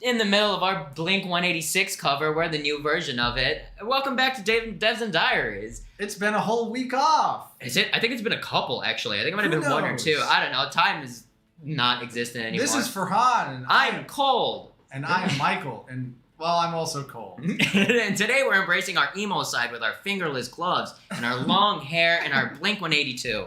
in the middle of our Blink 186 cover. We're the new version of it. Welcome back to Devs and Diaries. It's been a whole week off. Is it? I think it's been a couple, actually. I think it might have been one or two. I don't know. Time is not existent anymore. This is Farhan. And I'm cold. And I'm Michael. And, well, I'm also cold. And today we're embracing our emo side with our fingerless gloves and our long hair and our Blink 182.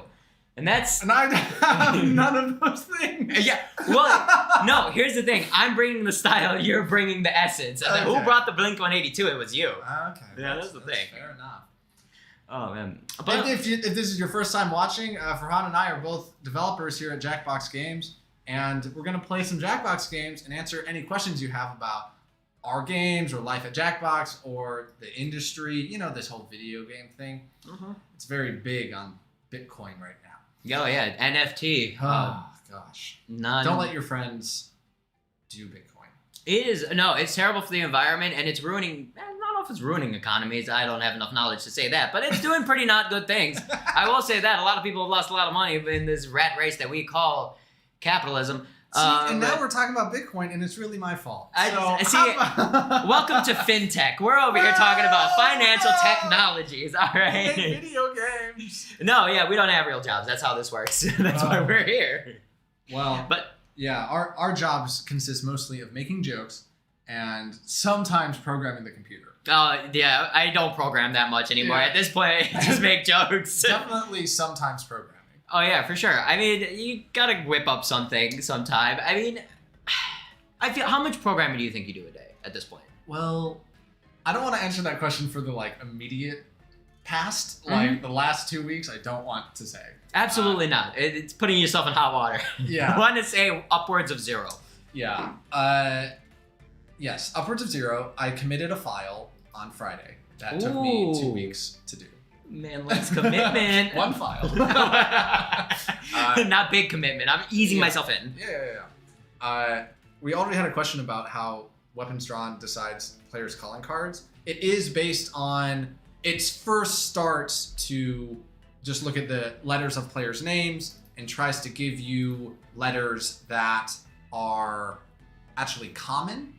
And I have none of those things. Yeah. Well, no, here's the thing. I'm bringing the style, you're bringing the essence. And then who brought the Blink 182? It was you. Okay. Yeah, that's the thing. Fair enough. Oh, man. But if this is your first time watching, Farhan and I are both developers here at Jackbox Games. And we're going to play some Jackbox games and answer any questions you have about our games or life at Jackbox or the industry. You know, this whole video game thing. Mm-hmm. It's very big on Bitcoin right now. Oh, yeah. NFT. Oh, gosh. Don't let your friends do Bitcoin. It's terrible for the environment, and it's ruining, I don't know if it's ruining economies. I don't have enough knowledge to say that, but it's doing pretty not good things. I will say that. A lot of people have lost a lot of money in this rat race that we call capitalism. And now we're talking about Bitcoin, and it's really my fault. Welcome to FinTech. We're over here talking about financial technologies, all right? Video games. No, yeah, we don't have real jobs. That's how this works. That's why we're here. Well, yeah, our jobs consist mostly of making jokes and sometimes programming the computer. Yeah, I don't program that much anymore. Yeah. At this point, I just make jokes. Definitely sometimes programming. Oh, yeah, for sure. I mean, you gotta whip up something sometime. I mean, how much programming do you think you do a day at this point? Well, I don't want to answer that question for the, immediate past. Like, the last 2 weeks, I don't want to say. Absolutely not. It's putting yourself in hot water. Yeah. I want to say upwards of 0. Yeah. Yes, upwards of 0. I committed a file on Friday. That took me 2 weeks to do. Man, let's commitment. One file. Not big commitment. I'm easing myself in. Yeah. We already had a question about how Weapons Drawn decides players' calling cards. It is based on its first starts to just look at the letters of players' names and tries to give you letters that are actually common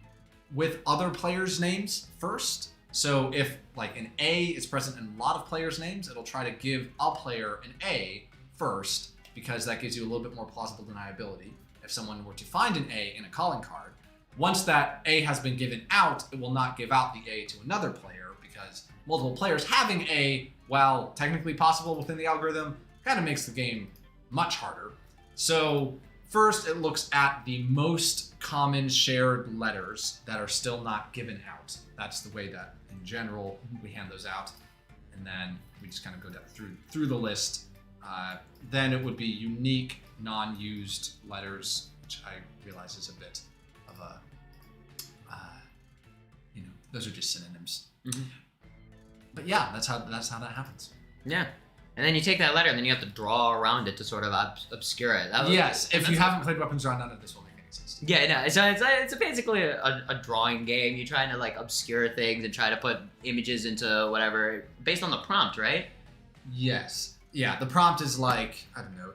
with other players' names first. So if an A is present in a lot of players' names, it'll try to give a player an A first because that gives you a little bit more plausible deniability. If someone were to find an A in a calling card, once that A has been given out, it will not give out the A to another player because multiple players having A, while technically possible within the algorithm, kind of makes the game much harder. So first it looks at the most common shared letters that are still not given out. That's the way that in general we hand those out, and then we just kind of go down through the list. Then it would be unique non-used letters, which I realize is a bit of a those are just synonyms. But yeah, that's how that happens. Yeah. And then you take that letter and then you have to draw around it to sort of obscure it. Yes, if you haven't played Weapons Drawn, none of this will make any sense. Yeah, no, so it's basically a drawing game. You're trying to obscure things and try to put images into whatever based on the prompt, right? Yes. Yeah, the prompt is I don't know,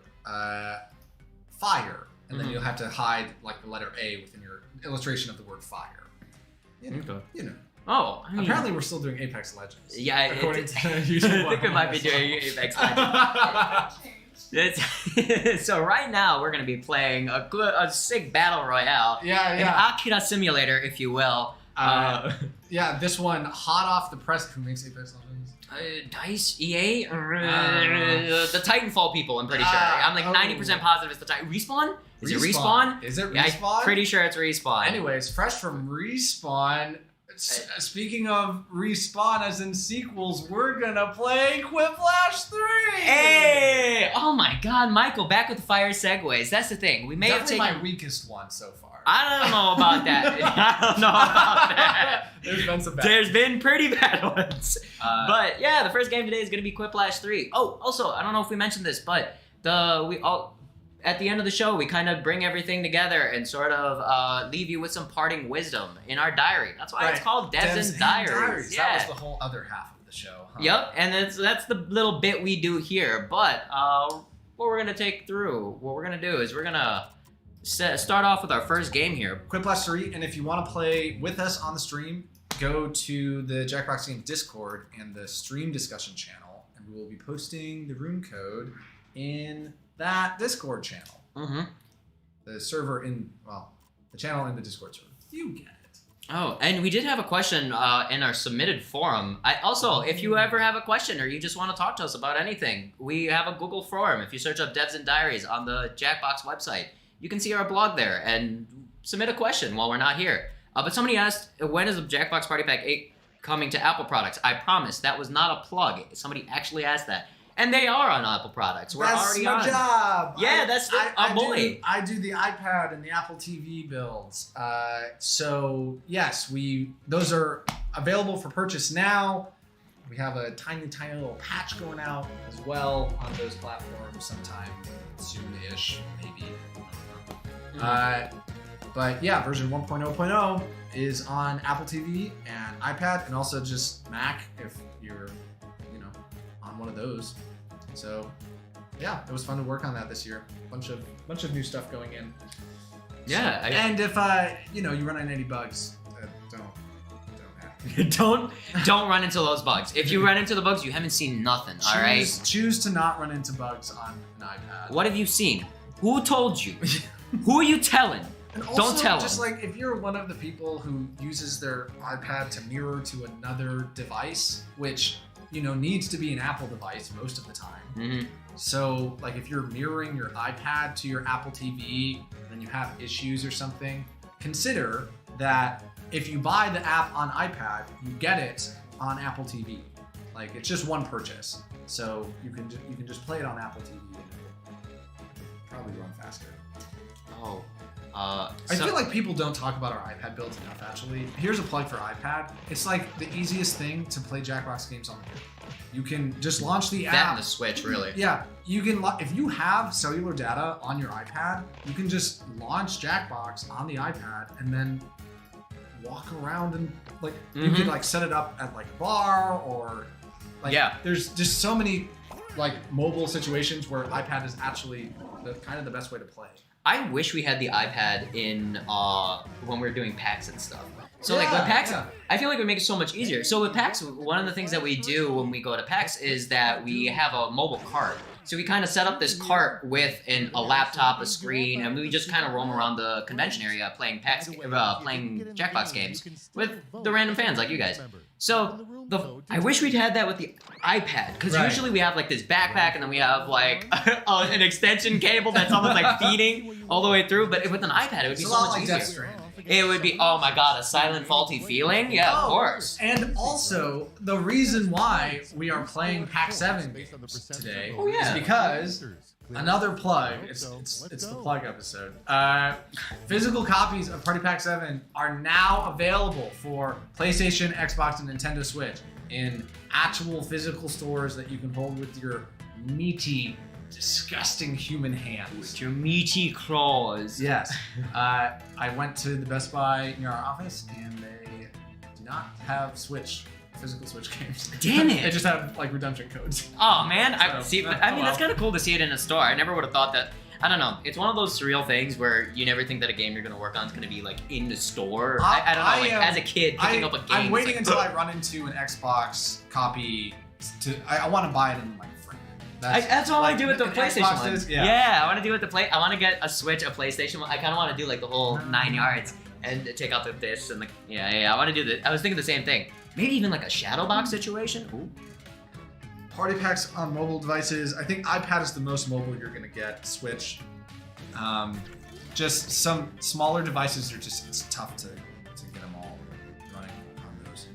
fire. And then you'll have to hide the letter A within your illustration of the word fire. You know. Oh, I mean, apparently we're still doing Apex Legends. Yeah, according to YouTube. I think we might be doing Apex Legends. So right now we're gonna be playing a sick battle royale. An Akira simulator, if you will. Yeah, this one hot off the press. Who makes Apex Legends? DICE, EA, the Titanfall people. I'm pretty sure. I'm 90% positive it's the Respawn. Is it Respawn? Is it Respawn? Yeah, I'm pretty sure it's Respawn. Anyways, fresh from Respawn. Speaking of Respawn as in sequels, we're gonna play Quiplash 3! Hey! Oh my god, Michael, back with the fire segues. That's the thing. We may Definitely have taken... my weakest one so far. I don't know about that. There's been some bad There's been pretty bad ones. But yeah, the first game today is gonna be Quiplash 3. Oh, also, I don't know if we mentioned this, but at the end of the show, we kind of bring everything together and sort of leave you with some parting wisdom in our diary. That's why it's called Devs and Diaries. Yeah. That was the whole other half of the show. Huh? Yep, and that's the little bit we do here. But what we're gonna do is we're gonna start off with our first game here. Quiplash 3, and if you want to play with us on the stream, go to the Jackbox Games Discord and the stream discussion channel, and we will be posting the room code in that Discord channel. Mm-hmm. The server the channel in the Discord server. You get it. Oh, and we did have a question in our submitted forum. If you ever have a question or you just want to talk to us about anything, we have a Google forum. If you search up Devs and Diaries on the Jackbox website, you can see our blog there and submit a question while we're not here. But somebody asked, when is the Jackbox Party Pack 8 coming to Apple products? I promise, that was not a plug. Somebody actually asked that. And they are on Apple products. We're already on. That's my job. Yeah, that's our boy. I do the iPad and the Apple TV builds. So yes, those are available for purchase now. We have a tiny little patch going out as well on those platforms sometime soon-ish, maybe. But yeah, version 1.0.0 is on Apple TV and iPad, and also just Mac if you're, on one of those. So yeah, it was fun to work on that this year. Bunch of new stuff going in. Yeah, and if you run into any bugs, don't run into those bugs. If you run into the bugs, you haven't seen nothing. All right. Choose to not run into bugs on an iPad. What have you seen? Who told you? Who are you telling? And also, don't tell just them. Like if you're one of the people who uses their iPad to mirror to another device, which needs to be an Apple device most of the time. Mm-hmm. So like if you're mirroring your iPad to your Apple TV and you have issues or something, consider that if you buy the app on iPad, you get it on Apple TV. Like it's just one purchase, so you can just play it on Apple TV and it'll probably run faster. Oh. I feel like people don't talk about our iPad builds enough, actually. Here's a plug for iPad. It's like the easiest thing to play Jackbox games on. You can just launch the app. That and the Switch, really. Yeah. You can, if you have cellular data on your iPad, you can just launch Jackbox on the iPad and then walk around and you can set it up at a bar or there's just so many mobile situations where iPad is actually the best way to play. I wish we had the iPad in when we were doing PAX and stuff. So with PAX, I feel like it would make it so much easier. So with PAX, one of the things that we do when we go to PAX is that we have a mobile cart. So we kind of set up this cart with a laptop, a screen, and we just kind of roam around the convention area playing playing Jackbox games with the random fans like you guys. So I wish we'd had that with the iPad, because usually we have this backpack and then we have an extension cable that's almost feeding all the way through. But with an iPad, it would be so much easier. It would be, oh my god, a silent faulty feeling? Yeah, of course. And also, the reason why we are playing Pack 7 games today is because, another plug, it's the plug episode, physical copies of Party Pack 7 are now available for PlayStation, Xbox, and Nintendo Switch in actual physical stores that you can hold with your meaty, disgusting human hands. With your meaty claws. Yes. I went to the Best Buy near our office, and they do not have physical Switch games. Damn it! They just have redemption codes. Oh man, So, that's kind of cool to see it in a store. I never would have thought that. I don't know. It's one of those surreal things where you never think that a game you're going to work on is going to be in the store. I don't know. As a kid, picking up a game. I'm waiting until I run into an Xbox copy. I want to buy it in frame. That's all I do with the PlayStation one. Yeah, I want to do with the I want to get a Switch, a PlayStation one. I kind of want to do the whole 9 yards and take out the discs and I want to do that. I was thinking the same thing. Maybe even a shadow box situation. Ooh. Party packs on mobile devices. I think iPad is the most mobile you're gonna get. Switch. Just some smaller devices are it's tough to get them all running on those.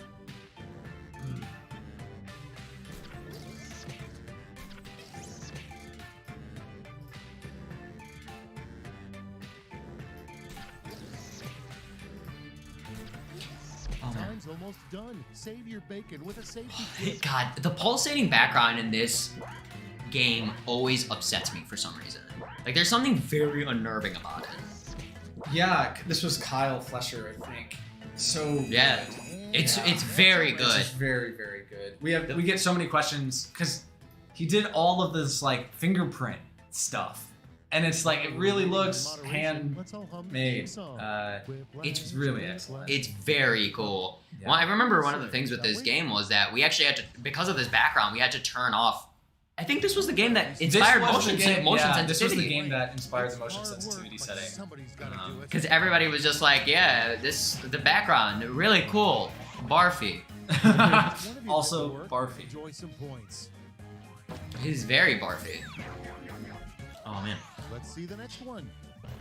Time's almost done. Save your bacon with a safety kit. God, the pulsating background in this game always upsets me for some reason. There's something very unnerving about it. Yeah, this was Kyle Flesher, I think. So yeah, it's very good. It's just very, very good. We get so many questions because he did all of this fingerprint stuff, and it's like it really looks handmade. It's really excellent. It's very cool. Yeah. Well, I remember one of the things with this game was that we actually had to, because of this background, we had to turn off. I think this was the game that inspired motion sensitivity. This was the game that inspired the motion sensitivity setting. Because everybody was just like, yeah, the background, really cool. Barfy. Also barfy. He's very barfy. Oh man. Let's see the next one.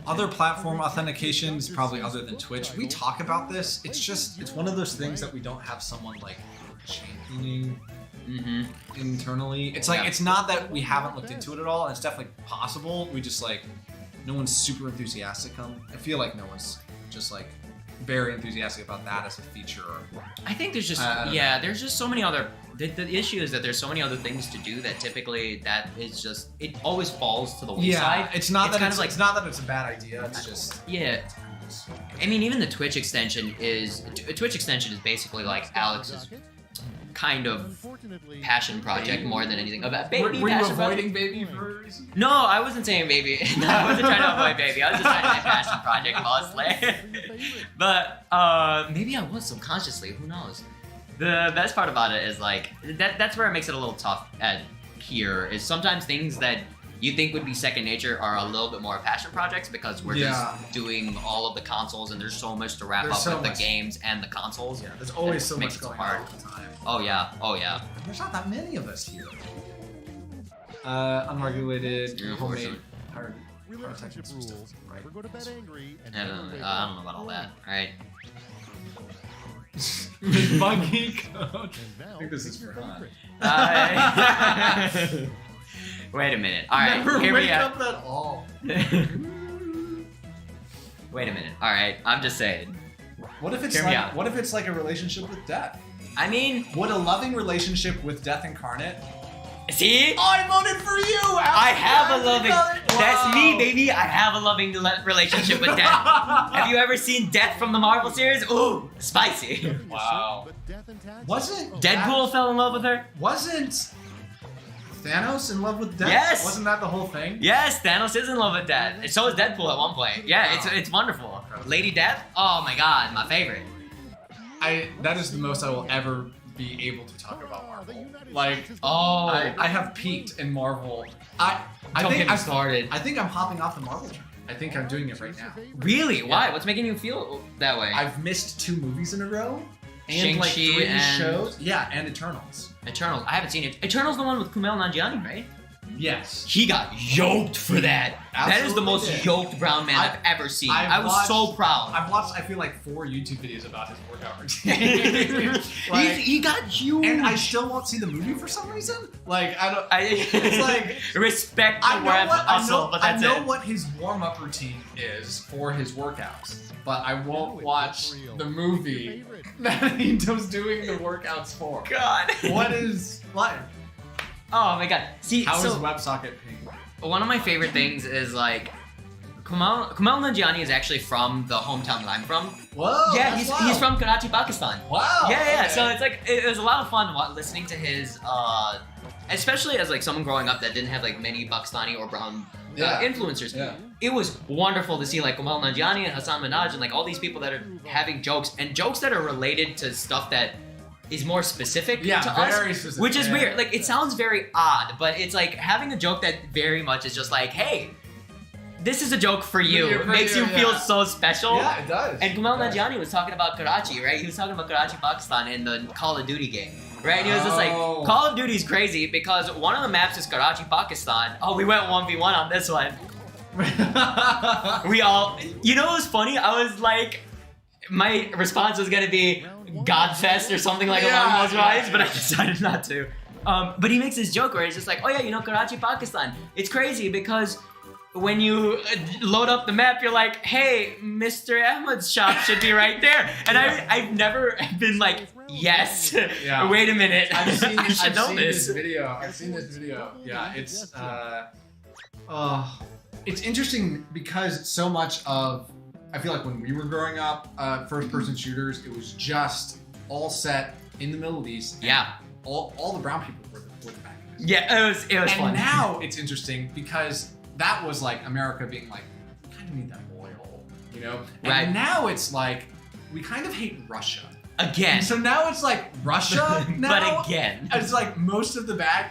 Other platform authentications, probably other than Twitch. We talk about this. It's one of those things that we don't have someone like championing internally. It's like it's not that we haven't looked into it at all, and it's definitely possible. We just like no one's super enthusiastic. I feel like no one's just like very enthusiastic about that as a feature. I think there's just there's just so many other. The issue is that there's so many other things to do that typically that is just it always falls to the wayside. Yeah, it's not that it's not that it's a bad idea. It's just I mean, even the Twitch extension is basically like Alex's kind of passion project more than anything. About baby. Were you avoiding baby for a reason? No, I wasn't saying baby. No, I wasn't trying to avoid baby. I was just trying to say passion project mostly. But maybe I was subconsciously. Who knows? The best part about it is like that's where it makes it a little tough at here. Is sometimes things that you think would be second nature are a little bit more passion projects because we're just doing all of the consoles and there's so much to wrap up with the games and the consoles. Yeah, there's always so much going on all the time. Oh yeah. There's not that many of us here. Unregulated, homemade, hard Relationship rules. Never go to bed angry. And I don't know about all that. All right. Monkey code. I think this is for fun. Wait a minute. All right, Never here wake we are. up at all. Wait a minute. All right, I'm just saying. What if it's Hear me out. what if it's like a relationship with death? I mean, Would a loving relationship with death incarnate? see? Oh, I voted for you! I have a loving. That's me, baby. I have a loving relationship with death. Have you ever seen Death from the Marvel series? Ooh, spicy. Wow. Wasn't Deadpool fell in love with her. Wasn't Thanos in love with death? Yes. Wasn't that the whole thing? Yes, Thanos is in love with Death. And so is Deadpool at one point. Yeah, it's wonderful. Lady Death? Oh my god, my favorite. That is the most I will ever be able to talk about Marvel. Like, Oh, I have peaked in Marvel. I don't think get me I started. I think I'm hopping off the Marvel train. I think I'm doing it right now. Really? Why? What's making you feel that way? I've missed 2 movies in a row. And Shang-Chi like 3 and- shows. Yeah, and Eternals. Eternals. I haven't seen it. Eternals the one with Kumail Nanjiani, right? Yes. He got yoked for that. That is the Absolutely most did. yoked brown man I've ever seen. I've I was so watched- proud. I've watched, I feel like 4 YouTube videos about his workout routine. Like, he got huge. and I still won't see the movie for some reason. Like, I don't. It's It's like respect I the know rep what hustle, but that's I know it. what his warm-up routine is for his workouts, but I won't watch the movie that he was doing the workouts for. God. What is life? Oh my god. See, How is so WebSocket pink? one of my favorite things is like Kumail Nanjiani is actually from the hometown that I'm from. Whoa! Yeah, that's he's wild. from Karachi, Pakistan. Wow. Yeah. okay. So it's like it was a lot of fun listening to his, especially as like someone growing up that didn't have like many Pakistani or brown influencers. Yeah. It was wonderful to see like Kumail Nanjiani and Hassan Minhaj and like all these people that are having jokes that are related to stuff that is more specific to very us, specific. which is Yeah. weird. Like it sounds very odd, but it's like having a joke that very much is just like, hey, this is a joke for you. Yeah, It makes you feel so special. Yeah, it does. And Kumail It does. Nanjiani was talking about Karachi, right? He was talking about Karachi, Pakistan in the Call of Duty game, right? And he was just like, Oh. Call of Duty's crazy because one of the maps is Karachi, Pakistan. Oh, we went 1v1 on this one. We all, you know what was funny? I was like, my response was gonna be Godfest or something like along those lines, but I decided not to. But he makes this joke where he's just like, oh yeah, you know, Karachi, Pakistan. It's crazy because when you load up the map, you're like, hey, Mr. Ahmed's shop should be right there. And I've never been like, yes. Yeah. Wait a minute. I've seen, I should know this video. I've seen this video. Yeah, it's interesting because so much of, I feel like when we were growing up, first-person shooters, it was just all set in the Middle East. And Yeah. all the brown people were the bad guys. Yeah, it was And fun. now it's interesting because that was like America being like, we kind of need that oil, you know? And Right. now it's like, we kind of hate Russia. Again. And so now it's like Russia now. But again. It's like most of the I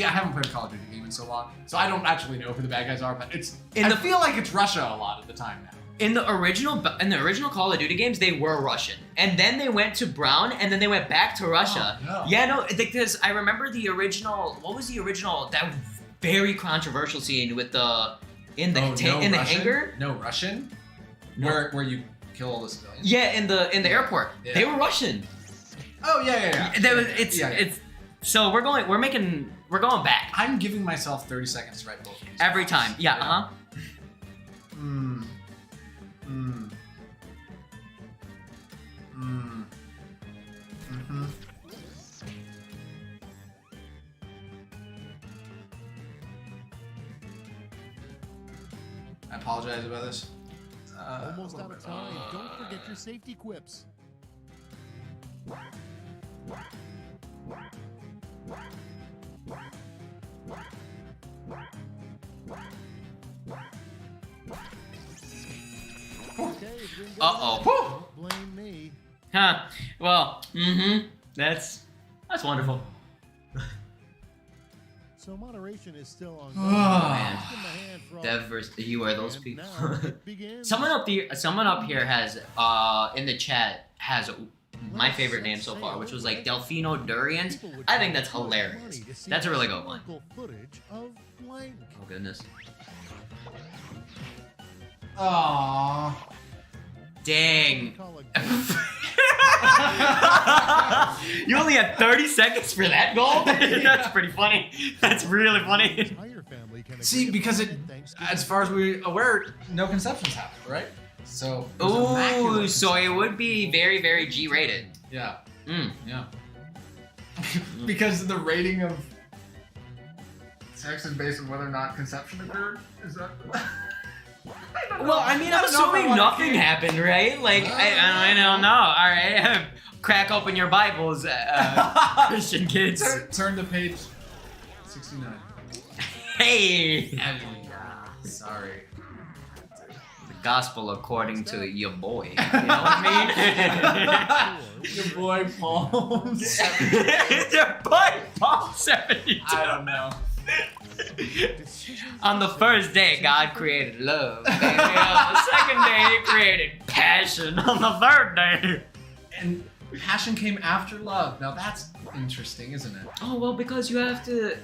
haven't played a Call of Duty game in so long, so I don't actually know who the bad guys are, but I feel like it's Russia a lot of the time now. In the original Call of Duty games, they were Russian, and then they went to brown, and then they went back to Russia. Oh, no. Yeah, no, because I remember the original. What was the original? That very controversial scene with in the hangar. No Russian. No. Where you kill all the civilians. Yeah, in the airport, Yeah. they were Russian. Oh yeah. That was it's. So we're going back I'm giving myself 30 seconds to write both of these. every time. Yeah. Uh huh. I apologize about this. Almost out of time. Don't forget your safety quips. Okay, Uh-oh. Don't blame me. Huh. Well. That's wonderful. So moderation is still on. Man. Dev versus you are those people. Someone up here has in the chat has my favorite name so far, which was like Delfino Durians. I think that's hilarious. That's a really good one. Oh goodness. Aww. Dang. You only had 30 seconds for that goal? That's pretty funny. That's really funny. See, because as far as we're aware, no conceptions happened, right? So. Ooh, so it would be very, very G-rated. Yeah. Yeah. Because the rating of sex is based on whether or not conception occurred. Is that? Well, I mean, I'm assuming nothing happened, right? Like, I don't know. All right, crack open your Bibles, Christian kids. Turn to page 69. Hey. Sorry. The gospel according to your boy. You know what I mean? Your boy Paul. Your boy Paul 72. I don't know. On the first day, God created love. Baby. On the second day, He created passion. On the third day, and passion came after love. Now that's interesting, isn't it? Oh well, because you have to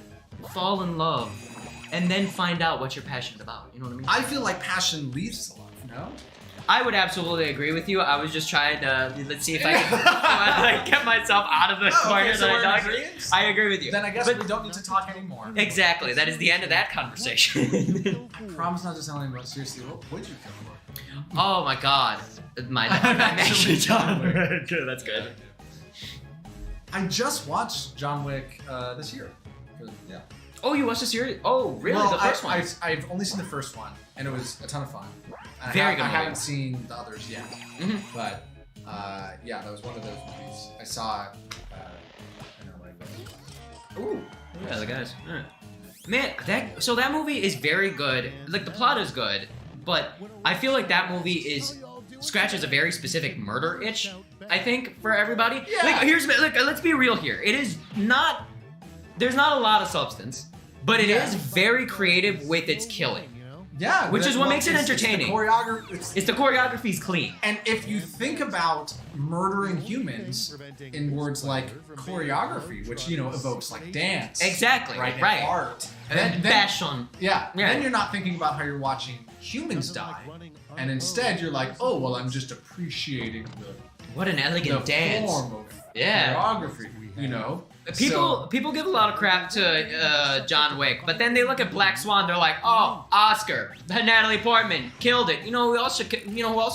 fall in love and then find out what you're passionate about. You know what I mean? I feel like passion leads to love. No. I would absolutely agree with you. I was just trying to let's see if I can get myself out of the corner so that I dug. I agree with you. Then I guess we don't need to talk anymore. Exactly. That is the end of that conversation. I promise not to tell anyone. Seriously, what would you kill for? Oh my God, my actually John Wick. That's good. I just watched John Wick this year. Yeah. Oh, you watched the series? Oh, really? Well, the first one? I've only seen the first one, and it was a ton of fun. And Very good I movie. haven't seen the others yet, but yeah, that was one of those movies. I saw it. Ooh, yeah, the guys. Yeah. Man, that movie is very good. Like the plot is good, but I feel like that movie scratches a very specific murder itch. I think for everybody. Yeah. Like, let's be real here. It is not. There's not a lot of substance, but it is very creative with its killing. Yeah, which is what makes it entertaining. It's the choreography's clean. And if you think about murdering humans in words like choreography, which evokes like dance, exactly, right, right, and art, then passion. Yeah, then you're not thinking about how you're watching humans die, and instead you're like, oh well, I'm just appreciating what an elegant dance, form of choreography, People give a lot of crap to John Wick, but then they look at Black Swan. They're like, "Oh, Oscar, Natalie Portman killed it." You know who also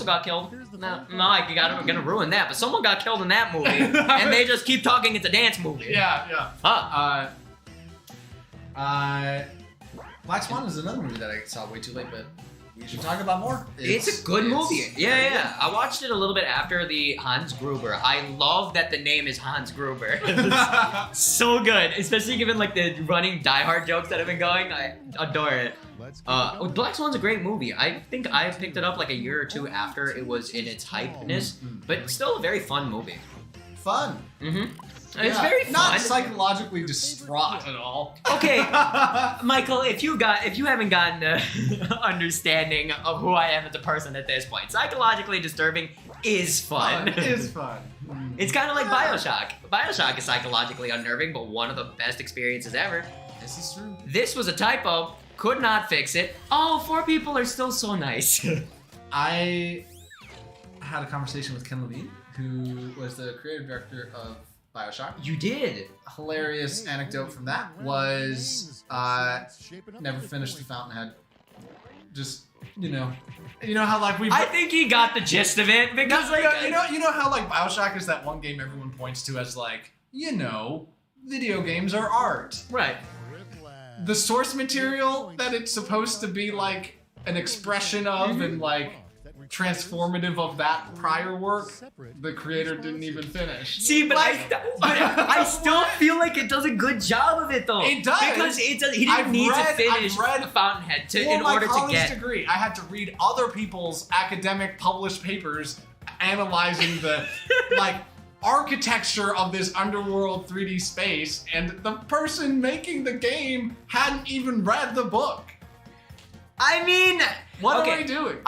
got killed? No, I'm gonna ruin that. But someone got killed in that movie, and they just keep talking it's a dance movie. Yeah. Huh. Black Swan is another movie that I saw way too late, but we should talk about more. It's a good movie. Yeah. I watched it a little bit after the Hans Gruber. I love that the name is Hans Gruber. It's so good, especially given like the running Die Hard jokes that have been going. I adore it. Black Swan's a great movie. I think I picked it up like a year or two after it was in its hypeness, but still a very fun movie. Fun. It's very fun. Not psychologically distraught at all. Okay, Michael, if you haven't gotten an understanding of who I am as a person at this point, psychologically disturbing is fun. It is fun. It's kind of like Bioshock. Bioshock is psychologically unnerving, but one of the best experiences ever. This is true. This was a typo. Could not fix it. Oh, 4 people are still so nice. I had a conversation with Ken Levine, who was the creative director of Bioshock. You did. Hilarious anecdote from that was never finished the Fountainhead. Just you know how like we. I think he got the gist of it because you know how like Bioshock is that one game everyone points to as like video games are art. Right. The source material that it's supposed to be like an expression of and like transformative of that prior work, the creator didn't even finish. See, but I still feel like it does a good job of it though. It does because he didn't need to finish the Fountainhead in order to get. Degree, I had to read other people's academic published papers analyzing the like architecture of this underworld 3D space, and the person making the game hadn't even read the book. I mean, what are we doing?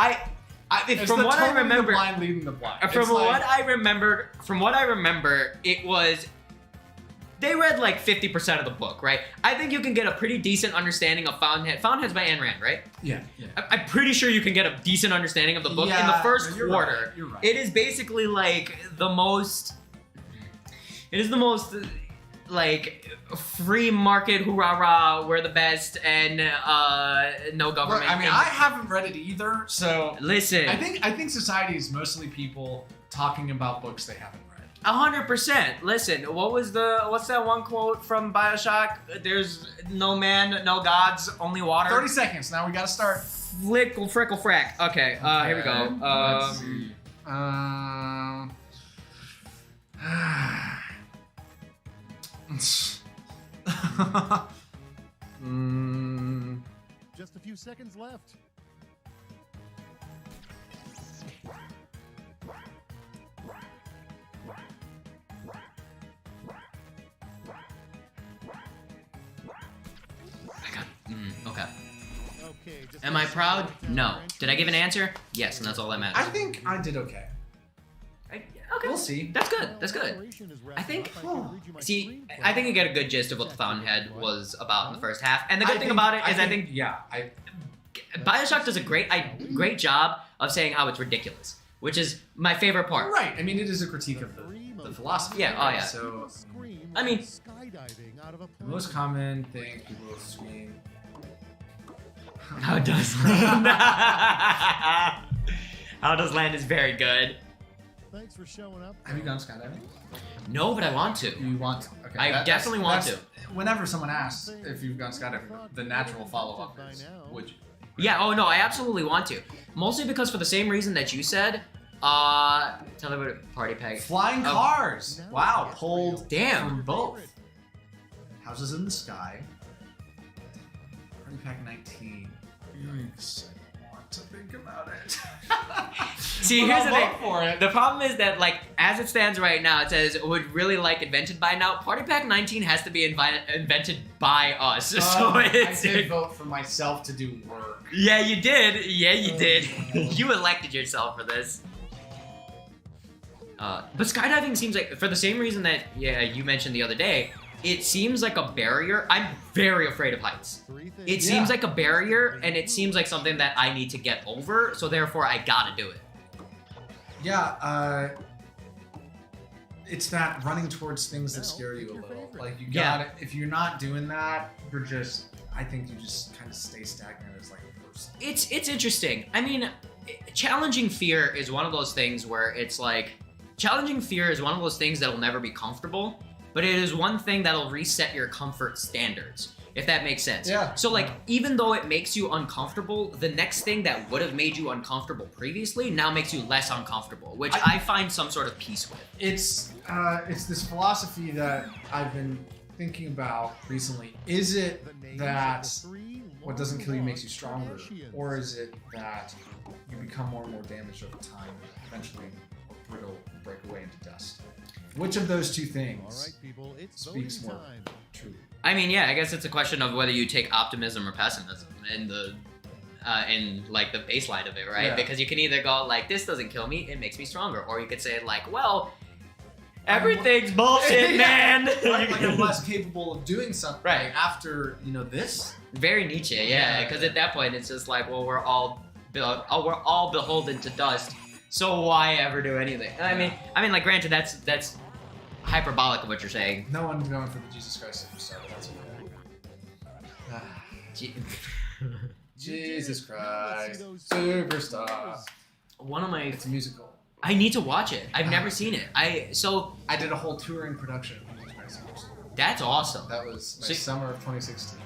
From what I remember, the blind leading the blind. From what I remember, it was they read like 50% of the book, right? I think you can get a pretty decent understanding of Fountainhead. Fountainhead's by Ayn Rand, right? Yeah. I'm pretty sure you can get a decent understanding of the book in the first quarter. You're right. It is basically like the most. It is the most like free market, hoorah rah, we're the best, and no government. Look, I mean, I haven't read it either, so listen. I think society is mostly people talking about books they haven't read. 100%. Listen, what's that one quote from Bioshock? There's no man, no gods, only water. 30 seconds. Now we gotta start. Flickle, frickle, frack. Okay, here we go. Let's see. Just a few seconds left. Okay. Okay, Am I proud? No. Did I give an answer? Yes, and that's all that matters. I think I did okay. Okay. We'll see. That's good. That's good. I think. See, I think you get a good gist of what the Fountainhead was about in the first half. And the good thing about it is, I think Bioshock does a great job of saying how it's ridiculous, which is my favorite part. Right. I mean, it is a critique of the philosophy. Yeah. Oh yeah. So, I mean, the most common thing people scream. How does land? How does land is very good. Thanks for showing up. Have you gone skydiving? No, but I want to. You want to? Okay. I definitely want to. Whenever someone asks if you've gone skydiving, the natural follow-up is, would you? Yeah. Oh no, I absolutely want to. Mostly because for the same reason that you said. Tell me about it. Party pack. Flying cars. Wow. Pulled. Damn. From both. Houses in the sky. Party pack 19. Yikes. I want to think about it. See, here's the thing. For it. The problem is that, like, as it stands right now, it says would really like invented by now. Party Pack 19 has to be invented by us. So it's. I did vote for myself to do work. Yeah, you did. Yeah, you did. You elected yourself for this. But skydiving seems like, for the same reason that you mentioned the other day, it seems like a barrier. I'm very afraid of heights. It seems like a barrier, and it seems like something that I need to get over, so therefore I gotta do it. Yeah, it's that running towards things that scare you a little. Like, you gotta, if you're not doing that, I think you just kind of stay stagnant as like a person. It's interesting. I mean, challenging fear is one of those things where it's like, challenging fear is one of those things that'll never be comfortable, but it is one thing that'll reset your comfort standards. if that makes sense. Yeah. So like, even though it makes you uncomfortable, the next thing that would have made you uncomfortable previously now makes you less uncomfortable, which I find some sort of peace with. It's this philosophy that I've been thinking about recently. Is it that what doesn't kill you makes you stronger, or is it that you become more and more damaged over time, eventually brittle and break away into dust? Which of those two things speaks more truly? I mean, yeah, I guess it's a question of whether you take optimism or pessimism in the like the baseline of it, right? Yeah. Because you can either go like, this doesn't kill me, it makes me stronger, or you could say like, well, everything's bullshit, man. Right, like I'm less capable of doing something Right. after this. Very Nietzsche, yeah, because at that point it's just like, well, we're all beholden to dust, so why ever do anything? I mean, like, granted, that's hyperbolic of what you're saying. No one's going for the Jesus Christ Superstar, but that's okay. Jesus Christ Superstar. One of my, It's a musical. I need to watch it. I've never seen it. I did a whole touring production of Jesus Christ Superstar. That's awesome. That was my summer of 2016.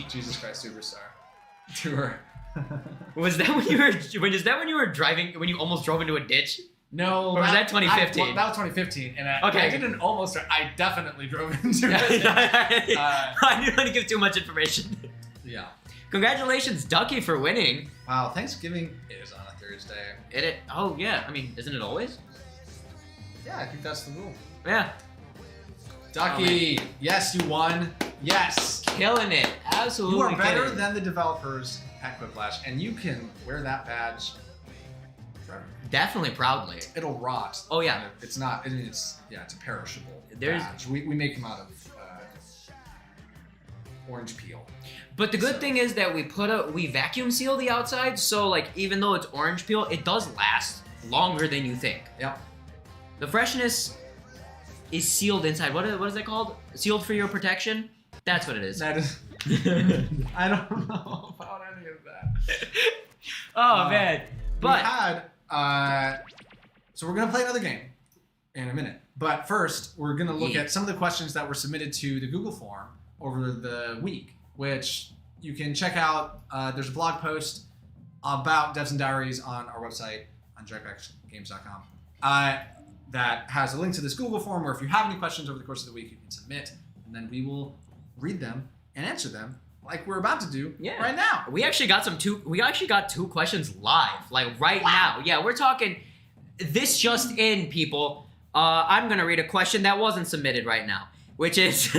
Jesus Christ Superstar tour. Was that when you were? Is that when you were driving? When you almost drove into a ditch? No, Or was that 2015? That was 2015, and I didn't almost. I definitely drove into it. I didn't want to give too much information. Yeah. Congratulations, Ducky, for winning. Wow, Thanksgiving is on a Thursday. Oh yeah. I mean, isn't it always? Yeah, I think that's the rule. Yeah. Ducky, yes, you won. Yes. Killing it. Absolutely. You are better killing it. than the developers at Quiplash, and you can wear that badge forever. Definitely proudly. It'll rot. Oh yeah. It's not. It's a perishable There's- badge. We make them out of orange peel. But the good thing is that we vacuum seal the outside, so like even though it's orange peel, it does last longer than you think. Yep. The freshness is sealed inside. What is that called? Sealed for your protection? That's what it is. That is. I don't know about any of that. Oh man. But we had. So we're gonna play another game in a minute. But first, we're gonna look at some of the questions that were submitted to the Google form over the week, which you can check out. There's a blog post about Devs and Diaries on our website on jackboxgames.com that has a link to this Google form where if you have any questions over the course of the week, you can submit, and then we will read them and answer them like we're about to do right now. we actually got two questions live, like right now. Yeah, we're talking this just in, people. I'm gonna read a question that wasn't submitted right now, which is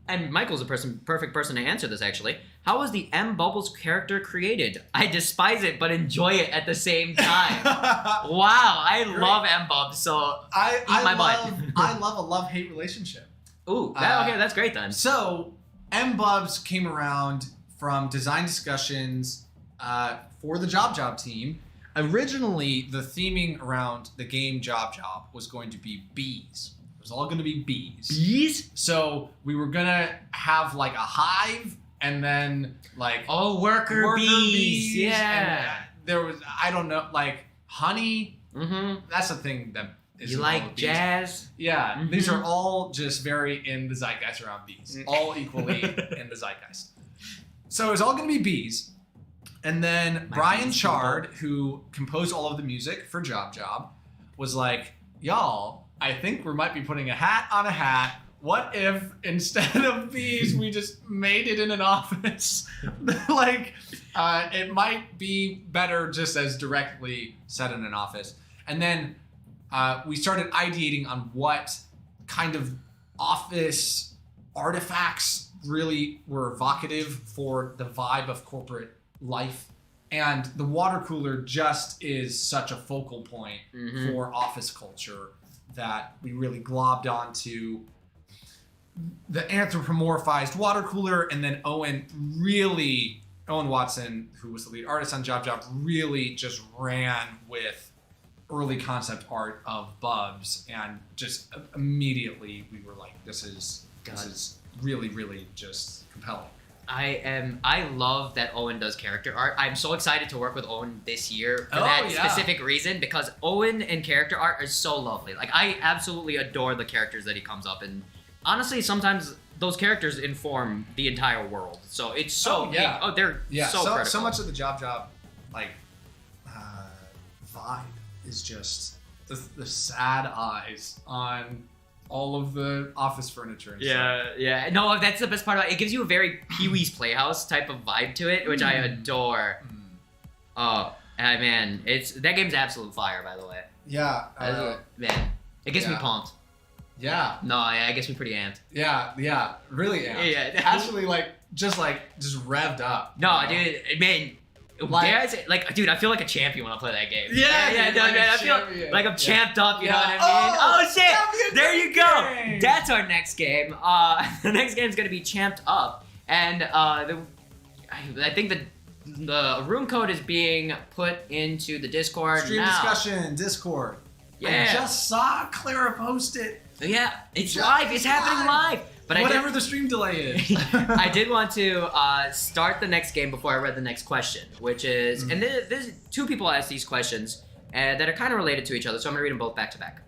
and Michael's a perfect person to answer this actually. How was the M Bubbles character created? I despise it but enjoy it at the same time. Wow, I love M Bubs, so I love a love-hate relationship. Ooh, okay, that's great then. So, M-Bubs came around from design discussions for the Job team. Originally, the theming around the game Job was going to be bees. It was all going to be bees. Bees? So, we were going to have like a hive and then like... Oh, worker bees. Yeah. And there was, I don't know, like honey. Mm-hmm. That's the thing that... You like jazz? Yeah, Mm-hmm. These are all just very in the zeitgeist around bees. All equally in the zeitgeist. So it's all going to be bees. And then Brian Chard, who composed all of the music for Job, was like, y'all, I think we might be putting a hat on a hat. What if instead of bees, we just made it in an office? It might be better just as directly set in an office. And then we started ideating on what kind of office artifacts really were evocative for the vibe of corporate life. And the water cooler just is such a focal point for office culture that we really globbed onto the anthropomorphized water cooler. And then Owen Watson, who was the lead artist on Job, really just ran with early concept art of Bubs, and just immediately we were like, this is really, really just compelling. I love that Owen does character art. I'm so excited to work with Owen this year for that specific reason, because Owen and character art is so lovely. Like, I absolutely adore the characters that he comes up, and honestly, sometimes those characters inform the entire world. So it's so they're so critical. So much of the job like vibe is just the sad eyes on all of the office furniture and stuff. Yeah. No, that's the best part about it. It gives you a very Pee-wee's Playhouse type of vibe to it, which I adore. Oh, man, that game's absolute fire, by the way. Yeah. Man, it gets me pumped. Yeah. No, it gets me pretty amped. Yeah, really amped. Yeah. Actually, just revved up. No, dude, man. Dude, I feel like a champion when I play that game. Yeah, man. I feel like I'm champed up, you know what I mean? Oh shit! There you go! Game. That's our next game. The next game is gonna be Champed Up. And I think the room code is being put into the Discord Stream now. discussion, Discord. Yeah. I just saw Clara post it. Yeah, it's live. It's happening live. But whatever the stream delay is. I did want to start the next game before I read the next question, which is, and there's two people asked these questions that are kind of related to each other, so I'm going to read them both back to back.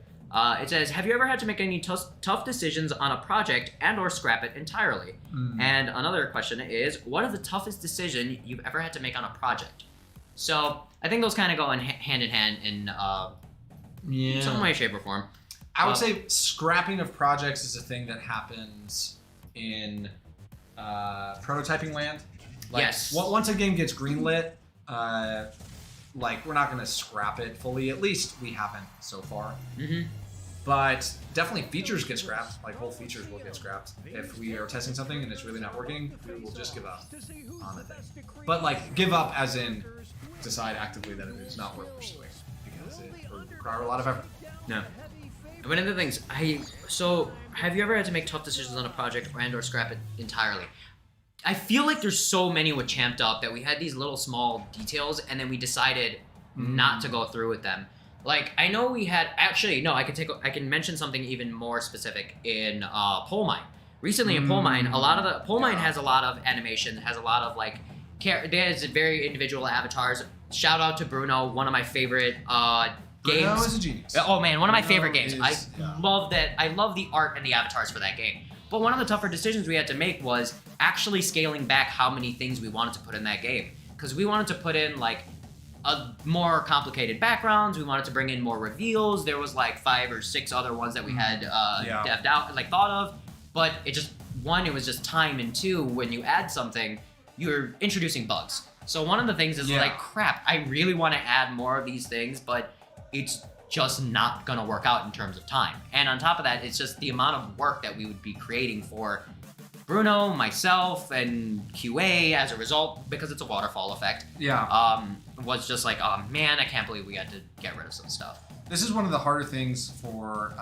It says, have you ever had to make any tough decisions on a project and or scrap it entirely? And another question is, what is the toughest decision you've ever had to make on a project? So I think those kind of go hand in hand in some way, shape, or form. I would say scrapping of projects is a thing that happens in prototyping land. Yes. Once a game gets greenlit, we're not going to scrap it fully. At least we haven't so far. But definitely features get scrapped. Like whole features will get scrapped. If we are testing something and it's really not working, we will just give up on the thing. But give up as in decide actively that it is not worth pursuing because it would require a lot of effort. No. One of the things have you ever had to make tough decisions on a project or scrap it entirely? I feel like there's so many with Champed Up that we had these little small details and then we decided not to go through with them. Like I know we had I can mention something even more specific in Pole Mine. Recently in Pole Mine, Pole Mine has a lot of animation, has a lot of there's very individual avatars. Shout out to Bruno, one of my favorite games. Bruno is a genius. Oh man, one of my favorite games. Is, I love that. I love the art and the avatars for that game. But one of the tougher decisions we had to make was actually scaling back how many things we wanted to put in that game. Because we wanted to put in a more complicated backgrounds. We wanted to bring in more reveals. There was 5 or 6 other ones that we had devved out, thought of. But it was just time, and 2, when you add something, you're introducing bugs. So one of the things is crap, I really want to add more of these things, but it's just not gonna work out in terms of time. And on top of that, it's just the amount of work that we would be creating for Bruno, myself, and QA as a result, because it's a waterfall effect. Was just oh man, I can't believe we had to get rid of some stuff. This is one of the harder things for,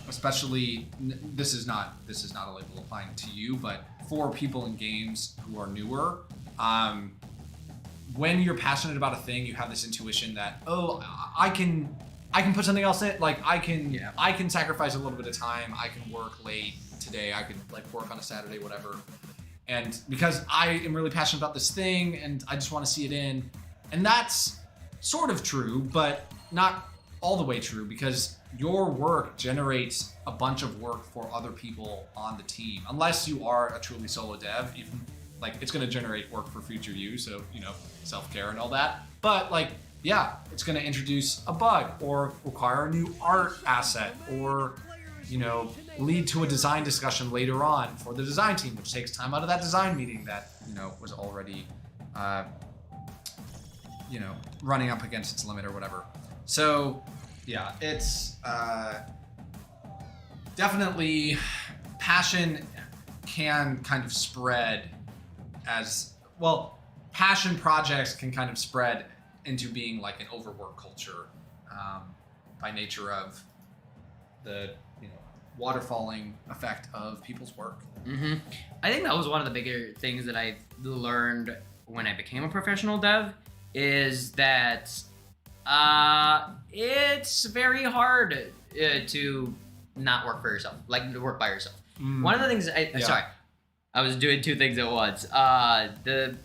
especially, this is not a label applying to you, but for people in games who are newer, when you're passionate about a thing, you have this intuition that, I can put something else in. I can sacrifice a little bit of time. I can work late today. I can work on a Saturday, whatever. And because I am really passionate about this thing, and I just want to see it in, and that's sort of true, but not all the way true, because your work generates a bunch of work for other people on the team. Unless you are a truly solo dev, even it's going to generate work for future you, so self-care and all that. But it's going to introduce a bug or require a new art asset, or lead to a design discussion later on for the design team, which takes time out of that design meeting that was already running up against its limit or whatever. So it's definitely passion can kind of spread as well. Passion projects can kind of spread into being an overwork culture by nature of the waterfalling effect of people's work. I think that was one of the bigger things that I learned when I became a professional dev, is that it's very hard to not work for yourself, to work by yourself. One of the things I was doing 2 things at once. The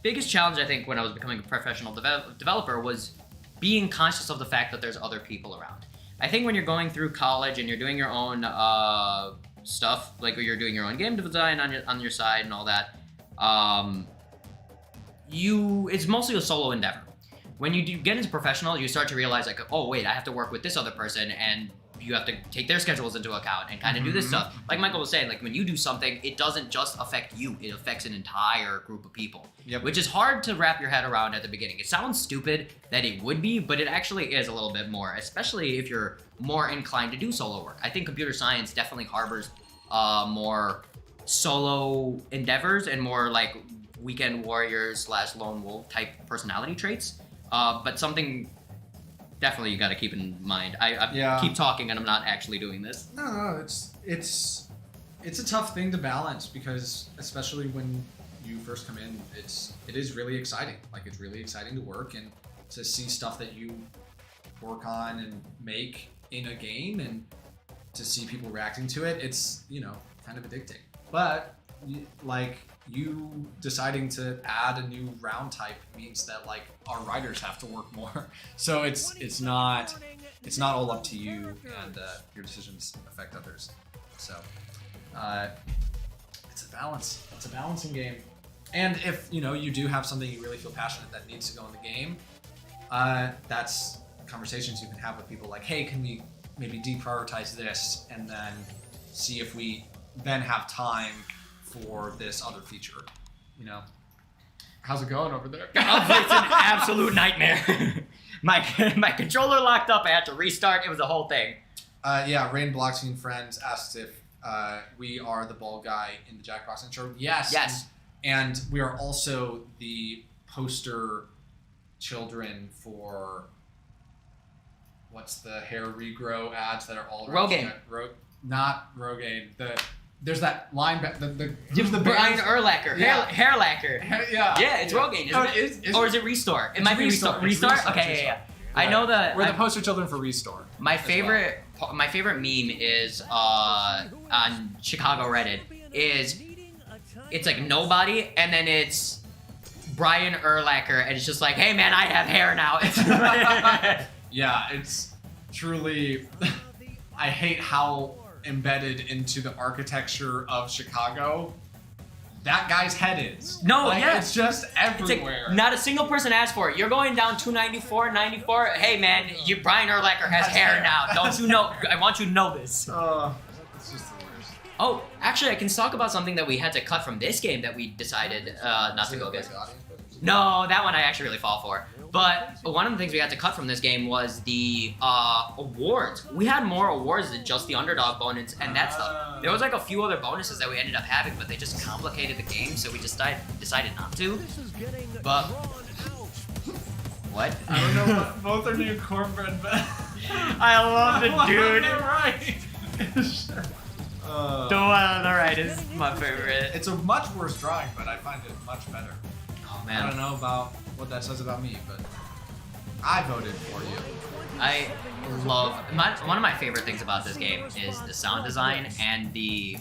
biggest challenge, I think, when I was becoming a professional developer was being conscious of the fact that there's other people around. I think when you're going through college and you're doing your own stuff, like where you're doing your own game design on your side and all that, it's mostly a solo endeavor. When you do get into professional, you start to realize like, oh wait, I have to work with this other person, and you have to take their schedules into account and kind of do this stuff. Like Michael was saying, like when you do something, it doesn't just affect you, it affects an entire group of people. Yep. Which is hard to wrap your head around at the beginning. It sounds stupid that it would be, but it actually is a little bit more, especially if you're more inclined to do solo work. I think computer science definitely harbors more solo endeavors and more like weekend warriors / lone wolf type personality traits. But something definitely you got to keep in mind. I keep talking and I'm not actually doing this. No, it's a tough thing to balance because especially when you first come in, it is really exciting. Like it's really exciting to work and to see stuff that you work on and make in a game and to see people reacting to it. It's, kind of addicting. But you deciding to add a new round type means that like our writers have to work more. So it's not all up to you, and your decisions affect others. So it's a balance. It's a balancing game. And if you do have something you really feel passionate that needs to go in the game, that's conversations you can have with people. Like, hey, can we maybe deprioritize this and then see if we then have time for this other feature, How's it going over there? Oh, it's an absolute nightmare. My controller locked up. I had to restart. It was a whole thing. Rain Blockstein Friends asked if we are the bald guy in the Jackbox intro. Yes. And we are also the poster children for what's the hair regrow ads that are all Rogaine. Not Rogaine. There's that line Gives the Brian Urlacher. Yeah. Hair lacquer. Yeah, it's Rogaine, isn't it? Or is it Restore? It might be Restore. Restore? Okay, yeah. Right. I know that. We're the poster children for Restore. My favorite meme is on Chicago Reddit it's like nobody and then it's Brian Urlacher and it's just like, hey man, I have hair now. Yeah, it's truly. I hate how embedded into the architecture of Chicago that guy's head is. No, it's just everywhere. Like, not a single person asked for it. You're going down 294, 94. Hey man, Brian Urlacher has hair now. Don't you know? I want you to know this. It's just the worst. Oh, actually, I can talk about something that we had to cut from this game that we decided not to go get. No, that one I actually really fall for. But one of the things we had to cut from this game was the awards. We had more awards than just the underdog bonus and that stuff. There was like a few other bonuses that we ended up having, but they just complicated the game, so we just decided not to. But what? I don't know what both are new cornbread, but I love the dude. Right. The one on the right is my favorite. It's a much worse drawing, but I find it much better. Oh man. I don't know about what that says about me, but I voted for you. I love one of my favorite things about this game is the sound design and the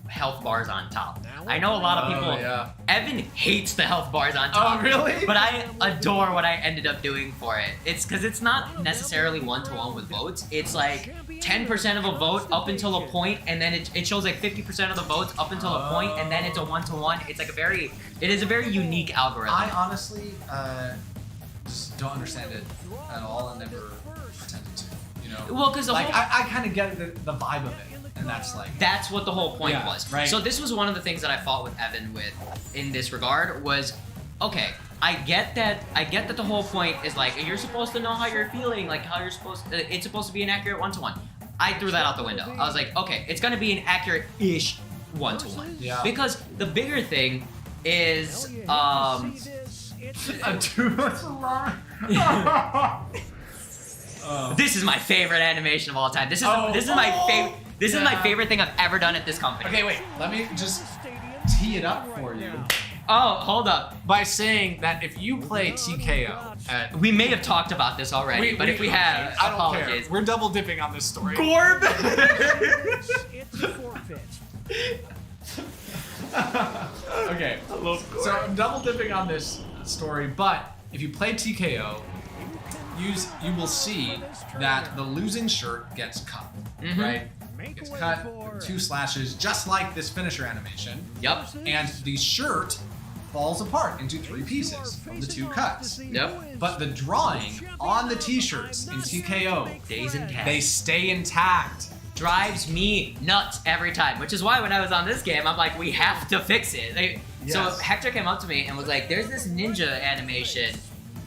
health bars on top. I know a lot of people. Yeah. Evan hates the health bars on top. Oh really? But I adore what I ended up doing for it. It's because it's not necessarily 1-to-1 with votes. It's like 10% of a vote up until a point, and then it shows like 50% of the votes up until a point, and then it's a 1-to-1. It's like it is a very unique algorithm. I honestly just don't understand it at all and never pretended to. Well, because I kind of get the vibe of it. And that's what the whole point was. Right. So this was one of the things that I fought with Evan with in this regard was, okay, I get that the whole point is like you're supposed to know how you're feeling, like how you're it's supposed to be an accurate 1-to-1. I threw that out the window. I was like, okay, it's gonna be an accurate-ish 1-to-1. Yeah. Because the bigger thing is this is my favorite animation of all time. This is my favorite. This is my favorite thing I've ever done at this company. Okay, wait. Let me just tee it up for you. Oh, hold up. By saying that if you play TKO at... We may have talked about this already, but if we have, I don't apologies. care. We're double dipping on this story. Gorb! Okay, so I'm double dipping on this story, but if you play TKO, you will see that the losing shirt gets cut, right? gets cut, 2 slashes, just like this finisher animation. Yep. And the shirt falls apart into 3 pieces from the 2 cuts. Yep. But the drawing on the t-shirts in TKO, Stays intact. they stay intact. Drives me nuts every time, which is why when I was on this game, I'm like, we have to fix it. So Yes. Hector came up to me and was like, there's this ninja animation.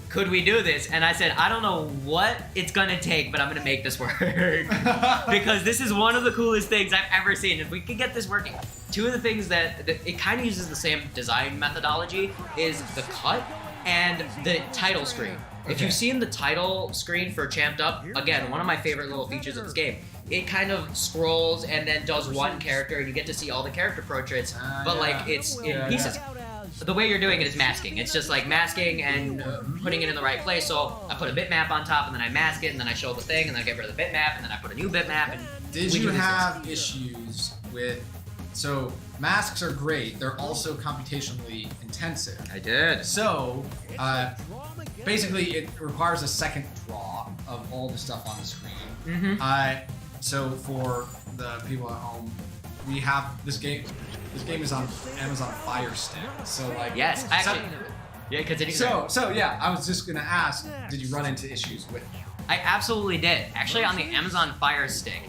Could we do this? And I said, I don't know what it's gonna take, but I'm gonna make this work. Because this is one of the coolest things I've ever seen. If we could get this working. 2 of the things that it kind of uses the same design methodology is the cut and the title screen. If you've seen the title screen for Champed Up, again, one of my favorite little features of this game, it kind of scrolls and then does one character and you get to see all the character portraits, but like it's in pieces. The way you're doing it is masking. It's just like masking and putting it in the right place. So I put a bitmap on top and then I mask it and then I show the thing and then I get rid of the bitmap and then I put a new bitmap. And Did you have issues with... So masks are great. They're also computationally intensive. I did. So basically it requires a second draw of all the stuff on the screen. So for the people at home, we have this game. This game is on Amazon Fire Stick. So like Yes, actually. Yeah, continue. So yeah, I was just gonna ask, did you run into issues with it? I absolutely did. Actually, on the Amazon Fire Stick,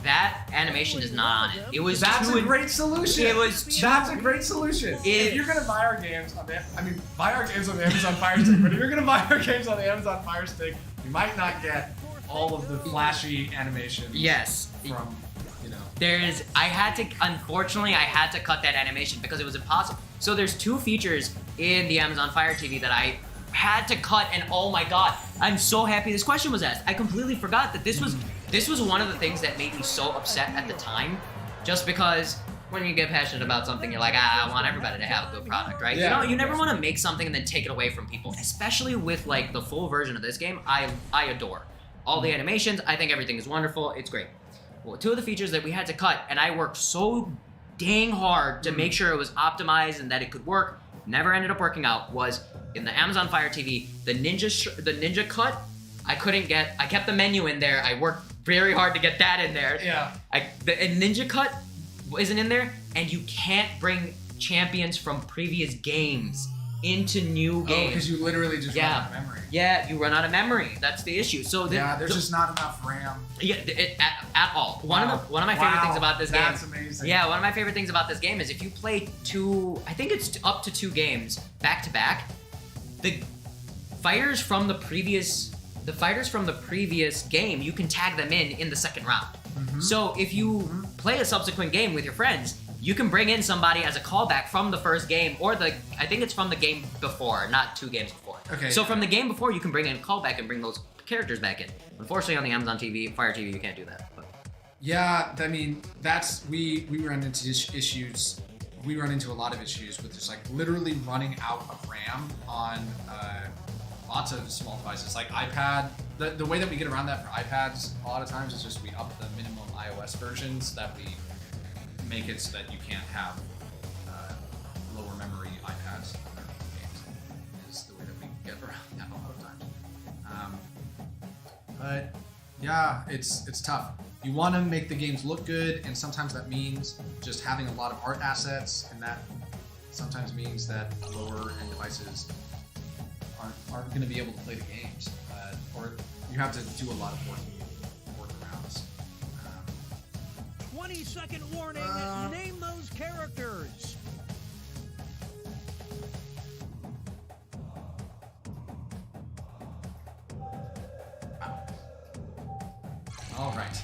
that animation is not on it. It was That's too a great solution. It was too, That's a great solution. If you're gonna buy our games on the, buy our games on the Amazon Fire Stick, but if you're gonna buy our games on the Amazon Fire Stick, You might not get all of the flashy animations. Yes. From, you know. Unfortunately, I had to cut that animation because it was impossible. So there's 2 features in the Amazon Fire TV that I had to cut, and oh my god, I'm so happy this question was asked. I completely forgot that this was one of the things that made me so upset at the time, just because when you get passionate about something, you're like, I want everybody to have a good product, right? Yeah. You never want to make something and then take it away from people, especially with like the full version of this game. I adore all the animations. I think everything is wonderful. It's great. Well, 2 of the features that we had to cut, and I worked so dang hard to make sure it was optimized and that it could work, never ended up working out, was in the Amazon Fire TV, the ninja cut, I kept the menu in there. I worked very hard to get that in there. yeah. The ninja cut isn't in there, and you can't bring champions from previous games into new games. Because you literally just run out of memory. Yeah, you run out of memory. That's the issue. So There's just not enough RAM. Yeah, at all. One of my favorite things about this game. That's amazing. Yeah, one of my favorite things about this game is if you play 2, I think it's up to 2 games back to back, the fighters from the previous game, you can tag them in the second round. So if you play a subsequent game with your friends, you can bring in somebody as a callback from the first game, or I think it's from the game before, not 2 games before. Okay. So from the game before, you can bring in a callback and bring those characters back in. Unfortunately, on the Amazon TV, Fire TV, you can't do that. But. Yeah, I mean, we run into issues. We run into a lot of issues with just like literally running out of RAM on lots of small devices. Like iPad, the way that we get around that for iPads a lot of times is just we up the minimum iOS versions so that we make it so that you can't have lower memory iPads on their games. Is the way that we get around that a lot of times. But yeah, it's tough. You want to make the games look good, and sometimes that means just having a lot of art assets, and that sometimes means that lower end devices aren't going to be able to play the games, or you have to do a lot of workarounds. 20-second warning. Name those characters. All right.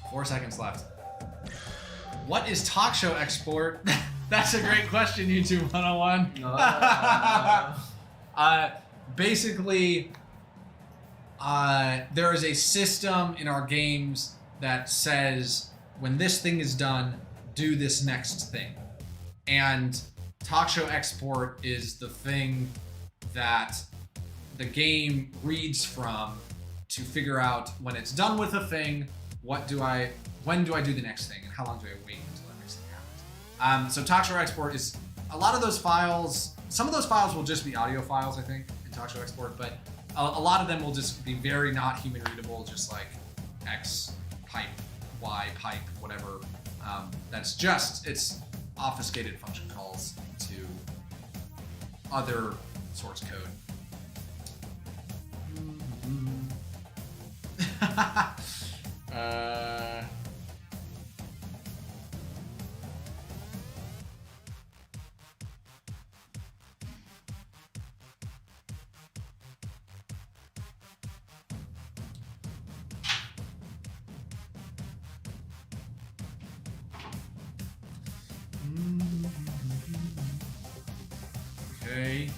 4 seconds left. What is talk show export? That's a great question, YouTube 101. Basically, there is a system in our games that says when this thing is done, do this next thing. And talk show export is the thing that the game reads from to figure out when it's done with a thing, when do I do the next thing, and how long do I wait until the next thing happens. So talk show export is a lot of those files. Some of those files will just be audio files, I think, in talk show export, but a lot of them will just be very not human readable, just like X pipe, Y pipe, whatever. It's obfuscated function calls to other source code. Okay.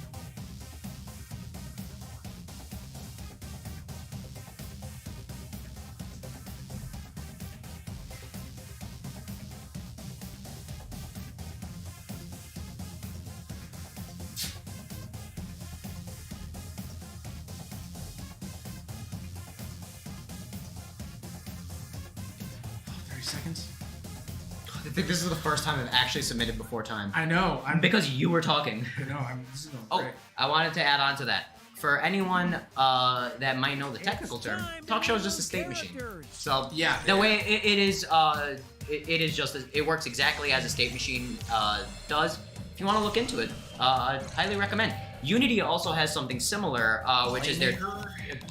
Seconds. I think this is the first time I've actually submitted before time. I know. Because you were talking. I know. This is going Oh, great. I wanted to add on to that. For anyone that might know the technical term, talk show is just a state machine. So Yeah. the way it is, it is just it works exactly as a state machine does. If you want to look into it, highly recommend. Unity also has something similar, which is their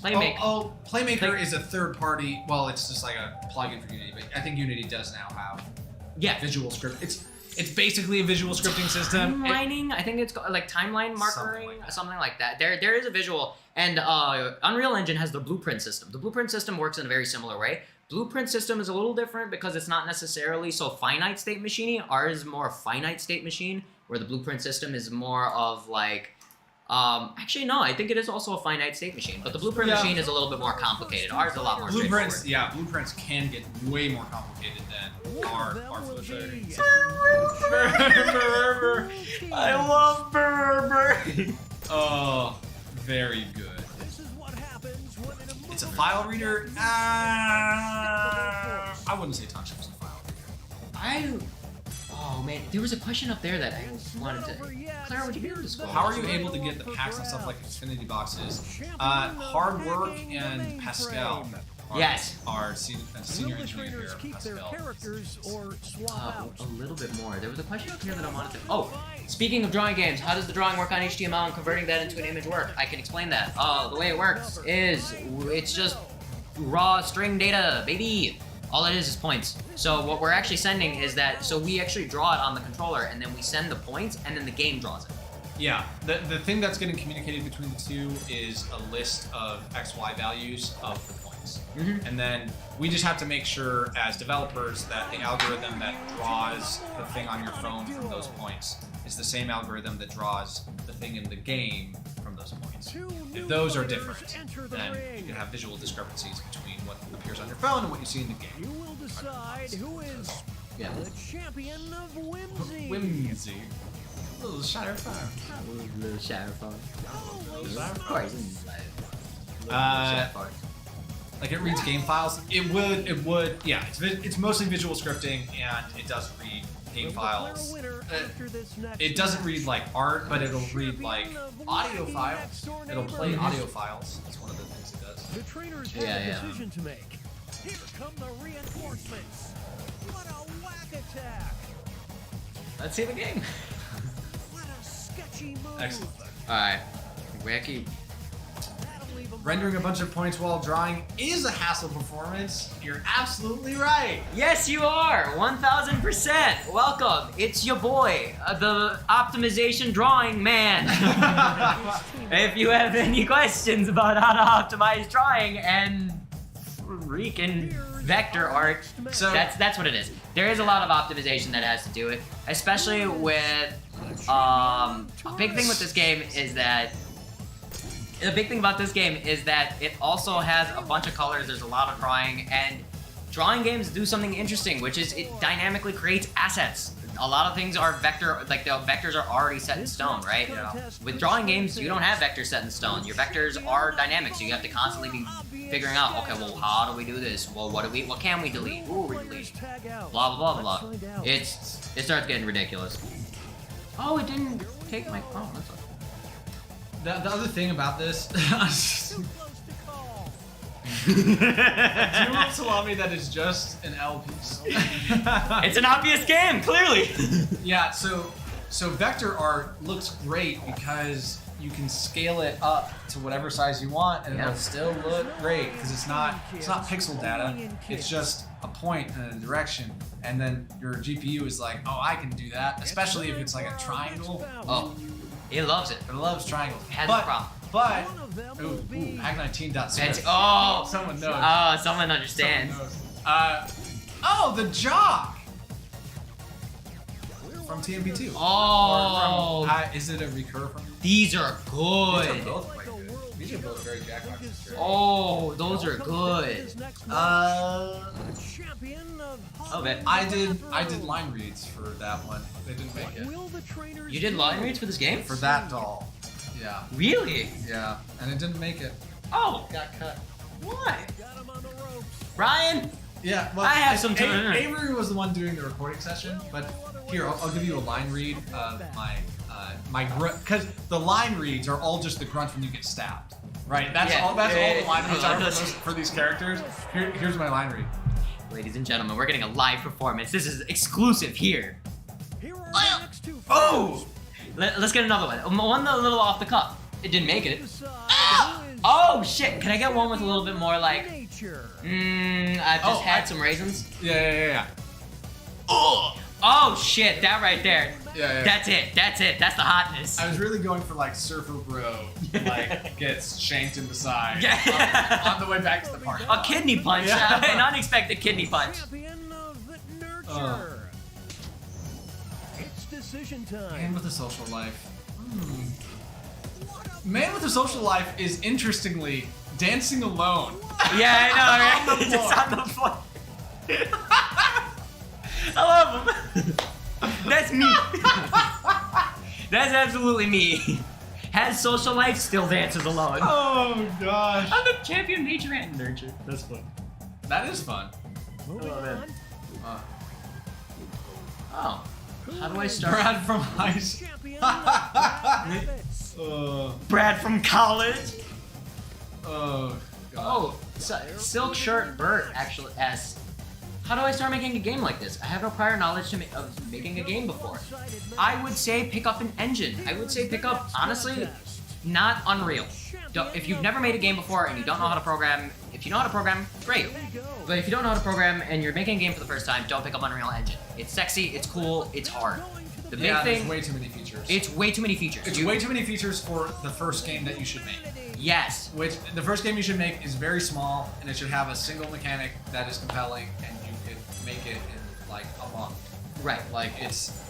Playmaker. Playmaker is a third party. Well, it's just like a plugin for Unity, but I think Unity does now have visual script. It's basically a visual scripting system. Timelining, I think it's called, like timeline markering, something like that. There is a visual, and Unreal Engine has the blueprint system. The blueprint system works in a very similar way. Blueprint system is a little different because it's not necessarily so finite state machine. Ours is more finite state machine, where the blueprint system is more of like. Actually, no, I think it is also a finite state machine, but the blueprint machine is a little bit more complicated. Ours is a lot more straightforward. Blueprints can get way more complicated than our flow chart. I love Burr. Oh, very good. It's a file reader. I wouldn't say Talk Shop's a file reader. Oh man, there was a question up there that I wanted to. Clara, would you be able to scroll? How are you able to get the packs and stuff like Infinity Boxes? Hard work and Pascal. Are senior engineer here at Pascal. A little bit more. There was a question up here that I wanted to. Oh, speaking of drawing games, how does the drawing work on HTML and converting that into an image work? I can explain that. The way it works is it's just raw string data, baby. All it is points. So what we're actually sending is that, so we actually draw it on the controller and then we send the points and then the game draws it. Yeah, the thing that's getting communicated between the two is a list of XY values of the points. Mm-hmm. And then we just have to make sure as developers that the algorithm that draws the thing on your phone from those points is the same algorithm that draws the thing in the game from those points. If those are different, then you can have visual discrepancies between what appears on your phone and what you see in the game. You will decide who is the champion of Whimsy. Whimsy. Little Shire Farm. Little Shire Farm. Of course. Like it reads game files. It would. Yeah, it's mostly visual scripting, and it does read game files. It doesn't read like art, but it'll read like audio files. It'll play audio files. That's one of the things it does. The trainers have a decision to make. Here come the reinforcements. What a whack attack! Let's see the game. What a sketchy move! Excellent. Alright. Wacky. Rendering a bunch of points while drawing is a hassle performance. You're absolutely right. Yes, you are. 1000%. Welcome. It's your boy, the optimization drawing man. If you have any questions about how to optimize drawing and freaking vector art, So that's what it is. There is a lot of optimization that has to do it, especially with a big thing with this game is that. The big thing about this game is that it also has a bunch of colors, there's a lot of drawing, and drawing games do something interesting, which is it dynamically creates assets. A lot of things are vector, like the vectors are already set in stone, right? With drawing games, you don't have vectors set in stone. Your vectors are dynamic, so you have to constantly be figuring out, okay, well, how do we do this? Well, what can we delete? Ooh, we delete. Blah, blah, blah, blah. It starts getting ridiculous. Oh, it didn't take my, oh, that's okay. The other thing about this, Too close to call. Do you have salami that is just an L piece? It's an obvious game, clearly. yeah. So vector art looks great because you can scale it up to whatever size you want, and Yeah. it'll still look great because it's not pixel data. It's just a point and a direction, and then your GPU is like, oh, I can do that, especially if it's like a triangle. Oh, he loves it. It loves triangles. Has a problem. But One of them will ooh, be Hack19.Swift. Oh, Someone knows. oh, someone understands. Oh, the jock from TMP2. Oh, Or from, is it a recur from? these are These are good. both quite good. These are both very Jackbox. Oh, those are good. his next champion of Okay. I did line reads for that one. They didn't make it. Will the trainers You did line reads for this game? For that doll. Yeah. Really? Yeah. And it didn't make it. Oh, Got cut. why? got him on the ropes? Ryan? Yeah, well, I have some time. Avery was the one doing the recording session, but here I'll give you a line read of my grunt, because the line reads are all just the grunt when you get stabbed. Right. That's Yeah. all. That's all the line reads Yeah. are for these characters. Here's my line read. Ladies and gentlemen, we're getting a live performance. This is exclusive here. Here are the next two Oh. Let's get another one. One a little off the cuff. It didn't make it. fighters. Oh shit! Can I get one with a little bit more like? Nature. I've just had some raisins. Yeah. Oh shit! That right there. Yeah. That's it. That's it. That's the hotness. I was really going for like Surfer Bro, like gets shanked in the side Yeah. on the way back to the park. A kidney punch. Yeah. An unexpected kidney punch. Champion of nurture. It's decision Man time. with a social life. Man with a social life is interestingly dancing alone. Yeah, I know, right? On the Just floor. on the floor. I love him. That's me. That's absolutely me. Has social life, still dances alone. Oh gosh. I'm the champion of nature and nurture. That's fun. That is fun. Moving on. Oh. How do I start? Brad from high school. Champion of rabbits. Brad from college. Oh god. Oh, Silk Shirt Bert actually asks, how do I start making a game like this? I have no prior knowledge of making a game before. I would say pick up an engine. I would say pick up, honestly, not Unreal. If you've never made a game before and you don't know how to program, if you know how to program, great. But if you don't know how to program and you're making a game for the first time, don't pick up Unreal Engine. It's sexy, it's cool, it's hard. The big Yeah, thing, there's way too many features. it's way too many features. It's way too many features for the first game that you should make. Yes. Which the first game you should make is very small, and it should have a single mechanic that is compelling, and you could make it in like a month. Right. Like it's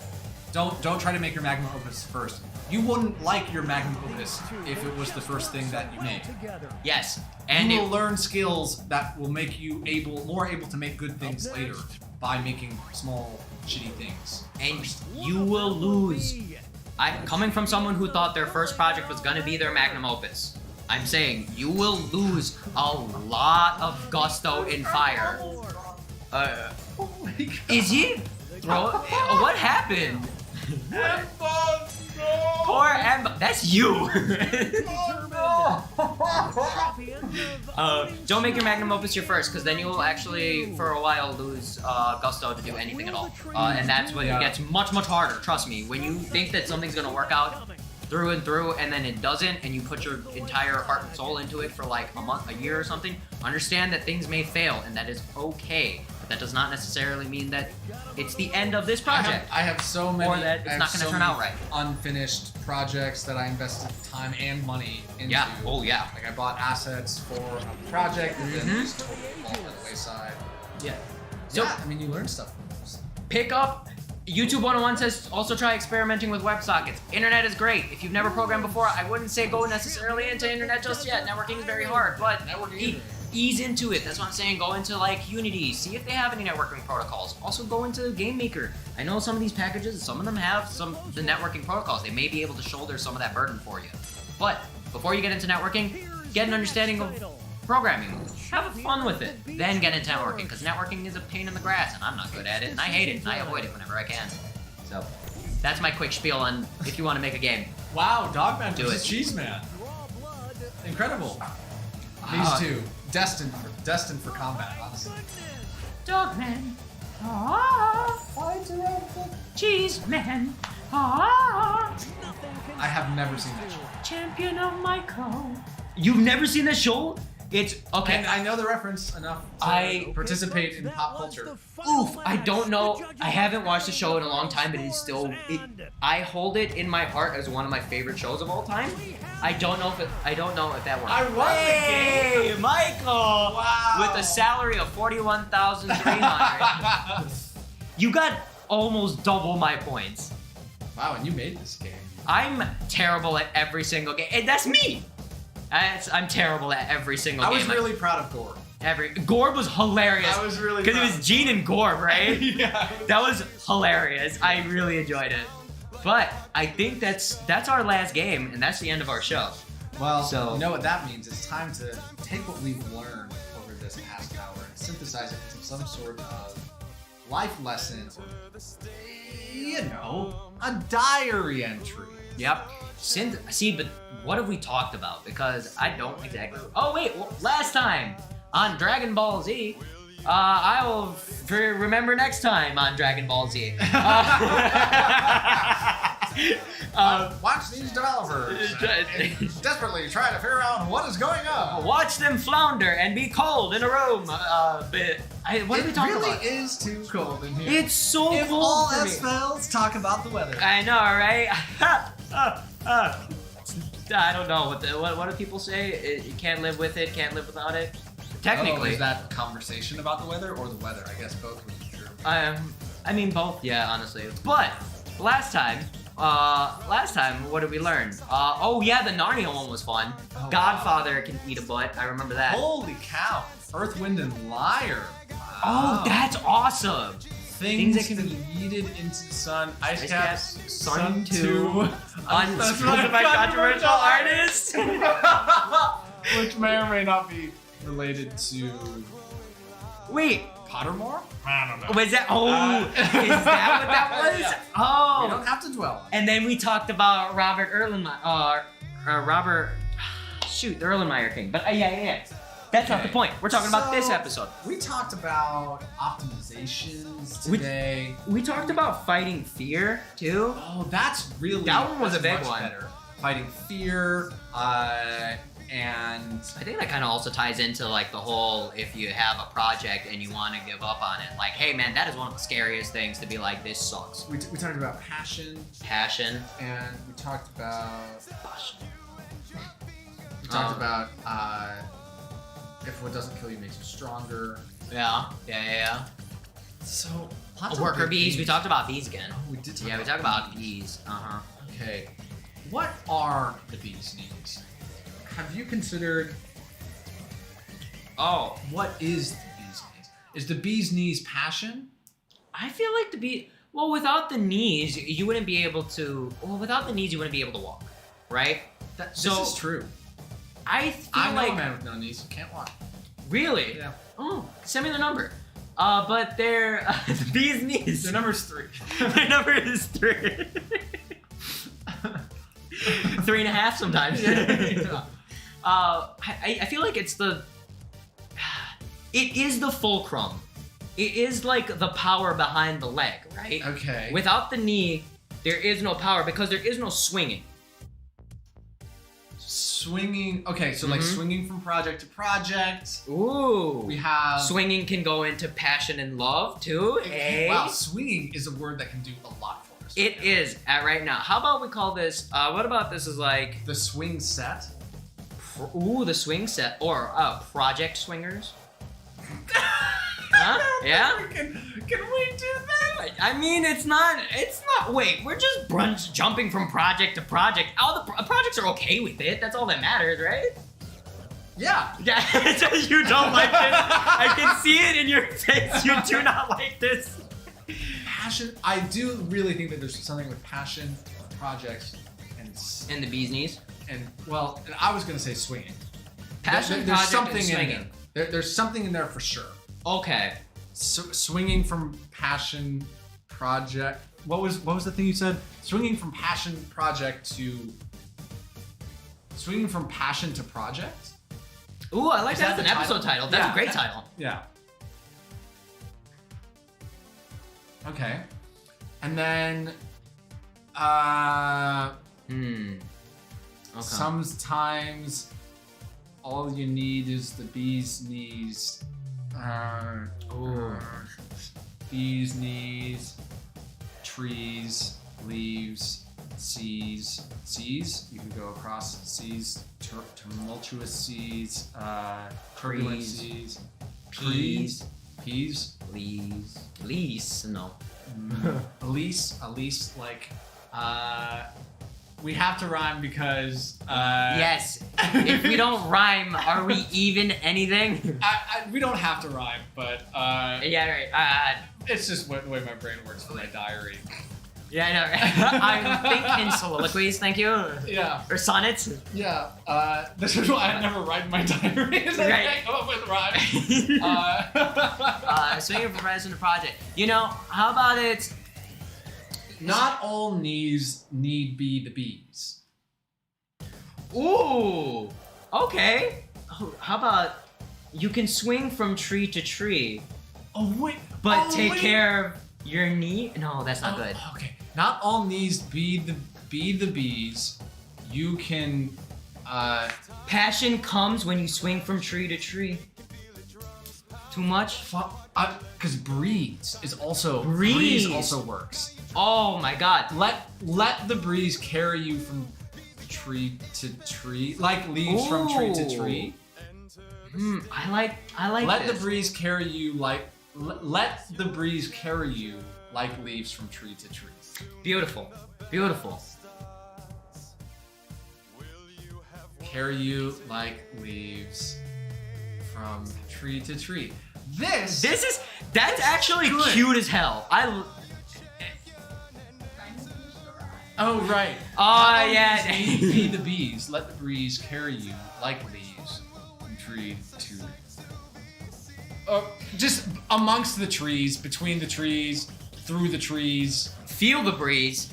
don't try to make your magnum opus first. You wouldn't like your magnum opus if it was the first thing that you made. Together. Yes. And You it, will learn skills that will make you more able to make good things later by making small shitty things. and you will lose. Coming from someone who thought their first project was gonna be their magnum opus, I'm saying you will lose a lot of gusto and fire. Is he? Bro, what happened? Poor Emma. That's you. Don't make your magnum opus your first, because then you will actually, for a while, lose gusto to do anything at all. And that's when it gets much, much harder. Trust me. When you think that something's gonna work out through and through, and then it doesn't, and you put your entire heart and soul into it for like a month, a year, or something, understand that things may fail, and that is okay. But that does not necessarily mean that it's the end of this project. I have so many. Or that it's I have not gonna so turn many out right. Unfinished projects that I invested time and money into. Yeah. Oh yeah. Like I bought assets for a project and then Mhm. just totally fall by the wayside. Yeah. So Yeah, I mean you learn stuff from those. pick up. YouTube 101 says also try experimenting with WebSockets. Internet is great. If you've never programmed before, I wouldn't say go necessarily into internet just yet. Networking is very hard, but ease into it. That's what I'm saying. Go into like Unity. See if they have any networking protocols. Also go into GameMaker. I know some of these packages, some of them have the networking protocols. They may be able to shoulder some of that burden for you. But before you get into networking, get an understanding of programming. Have fun with it. Then get into networking, because networking is a pain in the grass, and I'm not good at it, and I hate it, and I avoid it whenever I can. So, That's my quick spiel on if you want to make a game. Wow, Dogman Do versus it. Cheeseman. Draw blood. Incredible. Ah. These two, destined for combat, honestly. Goodness. Dogman. Cheese man. Nothing can I have never seen that show. Champion of Michael. You've never seen this show? It's okay. And I know the reference enough to I- participate in That pop was culture. the final Oof, I match. don't know. The judges I haven't watched the show in a long time, but it's still. And I hold it in my heart as one of my favorite shows of all time. I don't know if that works. I won the Hey, Michael! Wow. With a salary of 41,300, you got almost double my points. Wow, and you made this game. I'm terrible at every single game, and that's me. I'm terrible at every single I game. was really proud of Gore. Gorb was hilarious. I was really because it proud. was Gene and Gorb, right? Yeah. That was hilarious. I really enjoyed it. But I think that's our last game, and that's the end of our show. Well, So- you know what that means? It's time to take what we've learned over this past hour and synthesize it into some sort of life lesson. You know, a diary entry. Yep. See, but what have we talked about? Because I don't exactly. Oh wait, well, last time on Dragon Ball Z, I will remember next time on Dragon Ball Z. Watch these developers desperately try to figure out what is going on. Watch them flounder and be cold in a room. What are we talking really about? is too cold in here. It's so if cold all for me. else fails, talk about the weather. I know, right? I don't know what do people say? You can't live with it, can't live without it. Technically, is that a conversation about the weather or the weather? I guess both would be true. I mean both, yeah, honestly. But last time, what did we learn? Oh yeah, the Narnia one was fun. Oh, Godfather can eat a butt. I remember that. Holy cow! Earth, Wind, and Liar. Oh, Wow. that's awesome. Things that can be- deleted into the sun. Ice Ice Caps, Caps, Sun 2. Unspecified controversial artist. Which may or may not be related to Wait, Pottermore? I don't know. was that? Oh, is that what that was? Yeah. Oh. We don't have to dwell on it. And then we talked about Robert Erlenmeyer, the Erlenmeyer thing. But yeah. That's not the point. We're talking about this So, episode. We talked about optimizations today. We talked about fighting fear too. Oh, that's really That one was a that's big much one. Better. Fighting fear, and I think that kind of also ties into like the whole if you have a project and you want to give up on it. Like, hey man, that is one of the scariest things to be like, this sucks. we talked about passion, Passion. and we talked about Um, if what doesn't kill you makes you stronger. Yeah. So lots of Worker good bees. We themes. talked about bees again. Oh, we did talk Yeah, we talked about bees. Okay, what are the bee's knees? Have you considered Oh, what is the bee's knees? Is the bee's knees passion? I feel like the bee. Well, without the knees, you wouldn't be able to. Well, without the knees, you wouldn't be able to walk, right? This So- is true. I feel I know like a man with no knees who can't walk. really. Yeah. Oh, send me the number. But they're the bee's knees. Their number's 3. Their number is 3. 3.5 sometimes. Yeah. I feel like it is the fulcrum. It is like the power behind the leg, right? Okay. Without the knee, there is no power because there is no swinging. Swinging. Okay, so like Mhm. swinging from project to project. Ooh. We have. Swinging can go into passion and love too. Eh? Wow, swinging is a word that can do a lot for us. It is at right now. How about we call this? What about this is like? The swing set. Ooh, the swing set or project swingers. Huh? Yeah. Can we do that? I mean, it's not. Wait, we're just jumping from project to project. All the projects are okay with it. That's all that matters, right? Yeah. Yeah, it's just you don't like this. I can see it in your face. You do not like this. Passion. I do really think that there's something with passion, projects, And the bee's knees. and well, I was gonna say swinging. Passion, There's project, something and in swinging. there. There's something in there for sure. Okay. So, swinging from passion, project. what was the thing you said? Swinging from passion to project. Ooh, I like Is that that as an the episode title. That's Yeah. a great title. Yeah. Okay. And then Okay. sometimes all you need is the bee's knees. Bee's knees, trees, leaves, seas. You can go across seas, tumultuous seas, turbulent Trees. seas, Peas. peas, Lease. No. Elise, like, we have to rhyme because, Yes. If we don't rhyme, are we even anything? we don't have to rhyme, but, Yeah, right. it's just the way my brain works for my diary. Yeah, I know. I think in soliloquies, thank you. Yeah. Or sonnets. Yeah, this is why I never write my diary. Is I Right. can't come up with rhymes. Swinging from president to project. You know, how about it? Not all knees need be the bees. Ooh. Okay. Oh, how about you can swing from tree to tree, Oh wait, but take care of your knee? No, that's not good. Okay, not all knees be the bees. You can, Passion comes when you swing from tree to tree. Too much? because breeze is also Breeze. also works. Oh my god. Let the breeze carry you from tree to tree, like leaves from tree to Ooh. tree. I like Let this. the breeze carry you like let the breeze carry you like leaves from tree to tree. Beautiful. Beautiful. Carry you like leaves from tree to tree. That's actually Good. cute as hell. oh right. Oh yeah. Be the bees. Let the breeze carry you like leaves from tree to. Just amongst the trees, between the trees, through the trees. Feel the breeze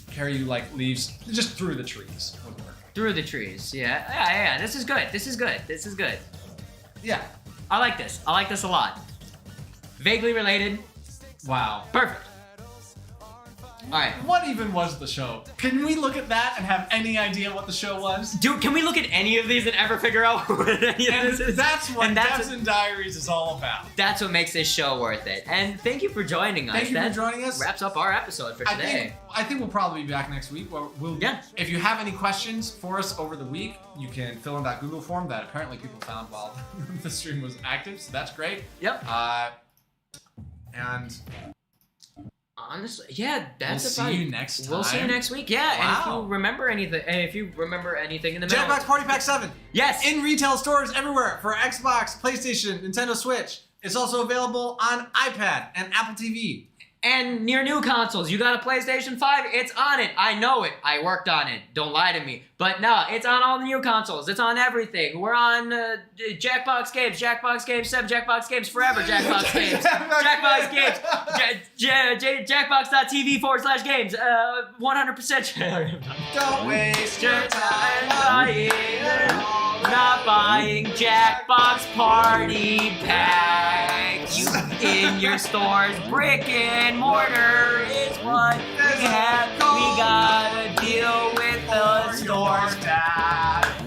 Carry you like leaves, just through the trees. Would work. through the trees. Yeah. This is good. This is good. Yeah. I like this. I like this a lot. Vaguely related. Wow. Perfect. All right. What even was the show? Can we look at that and have any idea what the show was? Dude, can we look at any of these and ever figure out what any of And this is? that's what And that's Devs and Diaries is all about. That's what makes this show worth it. And thank you for joining us. Thank you That for joining us. wraps up our episode for today. I think we'll probably be back next week. Yeah. If you have any questions for us over the week, you can fill in that Google form that apparently people found while the stream was active. So that's great. Yep. And Honestly, yeah, that's we'll about see it. you next time. We'll see you next week. Yeah, and if Wow. you remember anything, in the middle, Jackbox Party Pack 7. yes, In retail stores everywhere for Xbox, PlayStation, Nintendo Switch. It's also available on iPad and Apple TV. and near new consoles. You got a PlayStation 5? It's on it. I know it. I worked on it. Don't lie to me. But no, it's on all the new consoles. It's on everything. We're on Jackbox Games, Jackbox Games 7, Jackbox Games Forever, Jackbox Games, Jackbox Games, Jackbox.tv/games, 100%. Don't waste your time Not buying Jackbox Party Pack. You in your stores, brick and mortar is what we have. We gotta deal with the stores.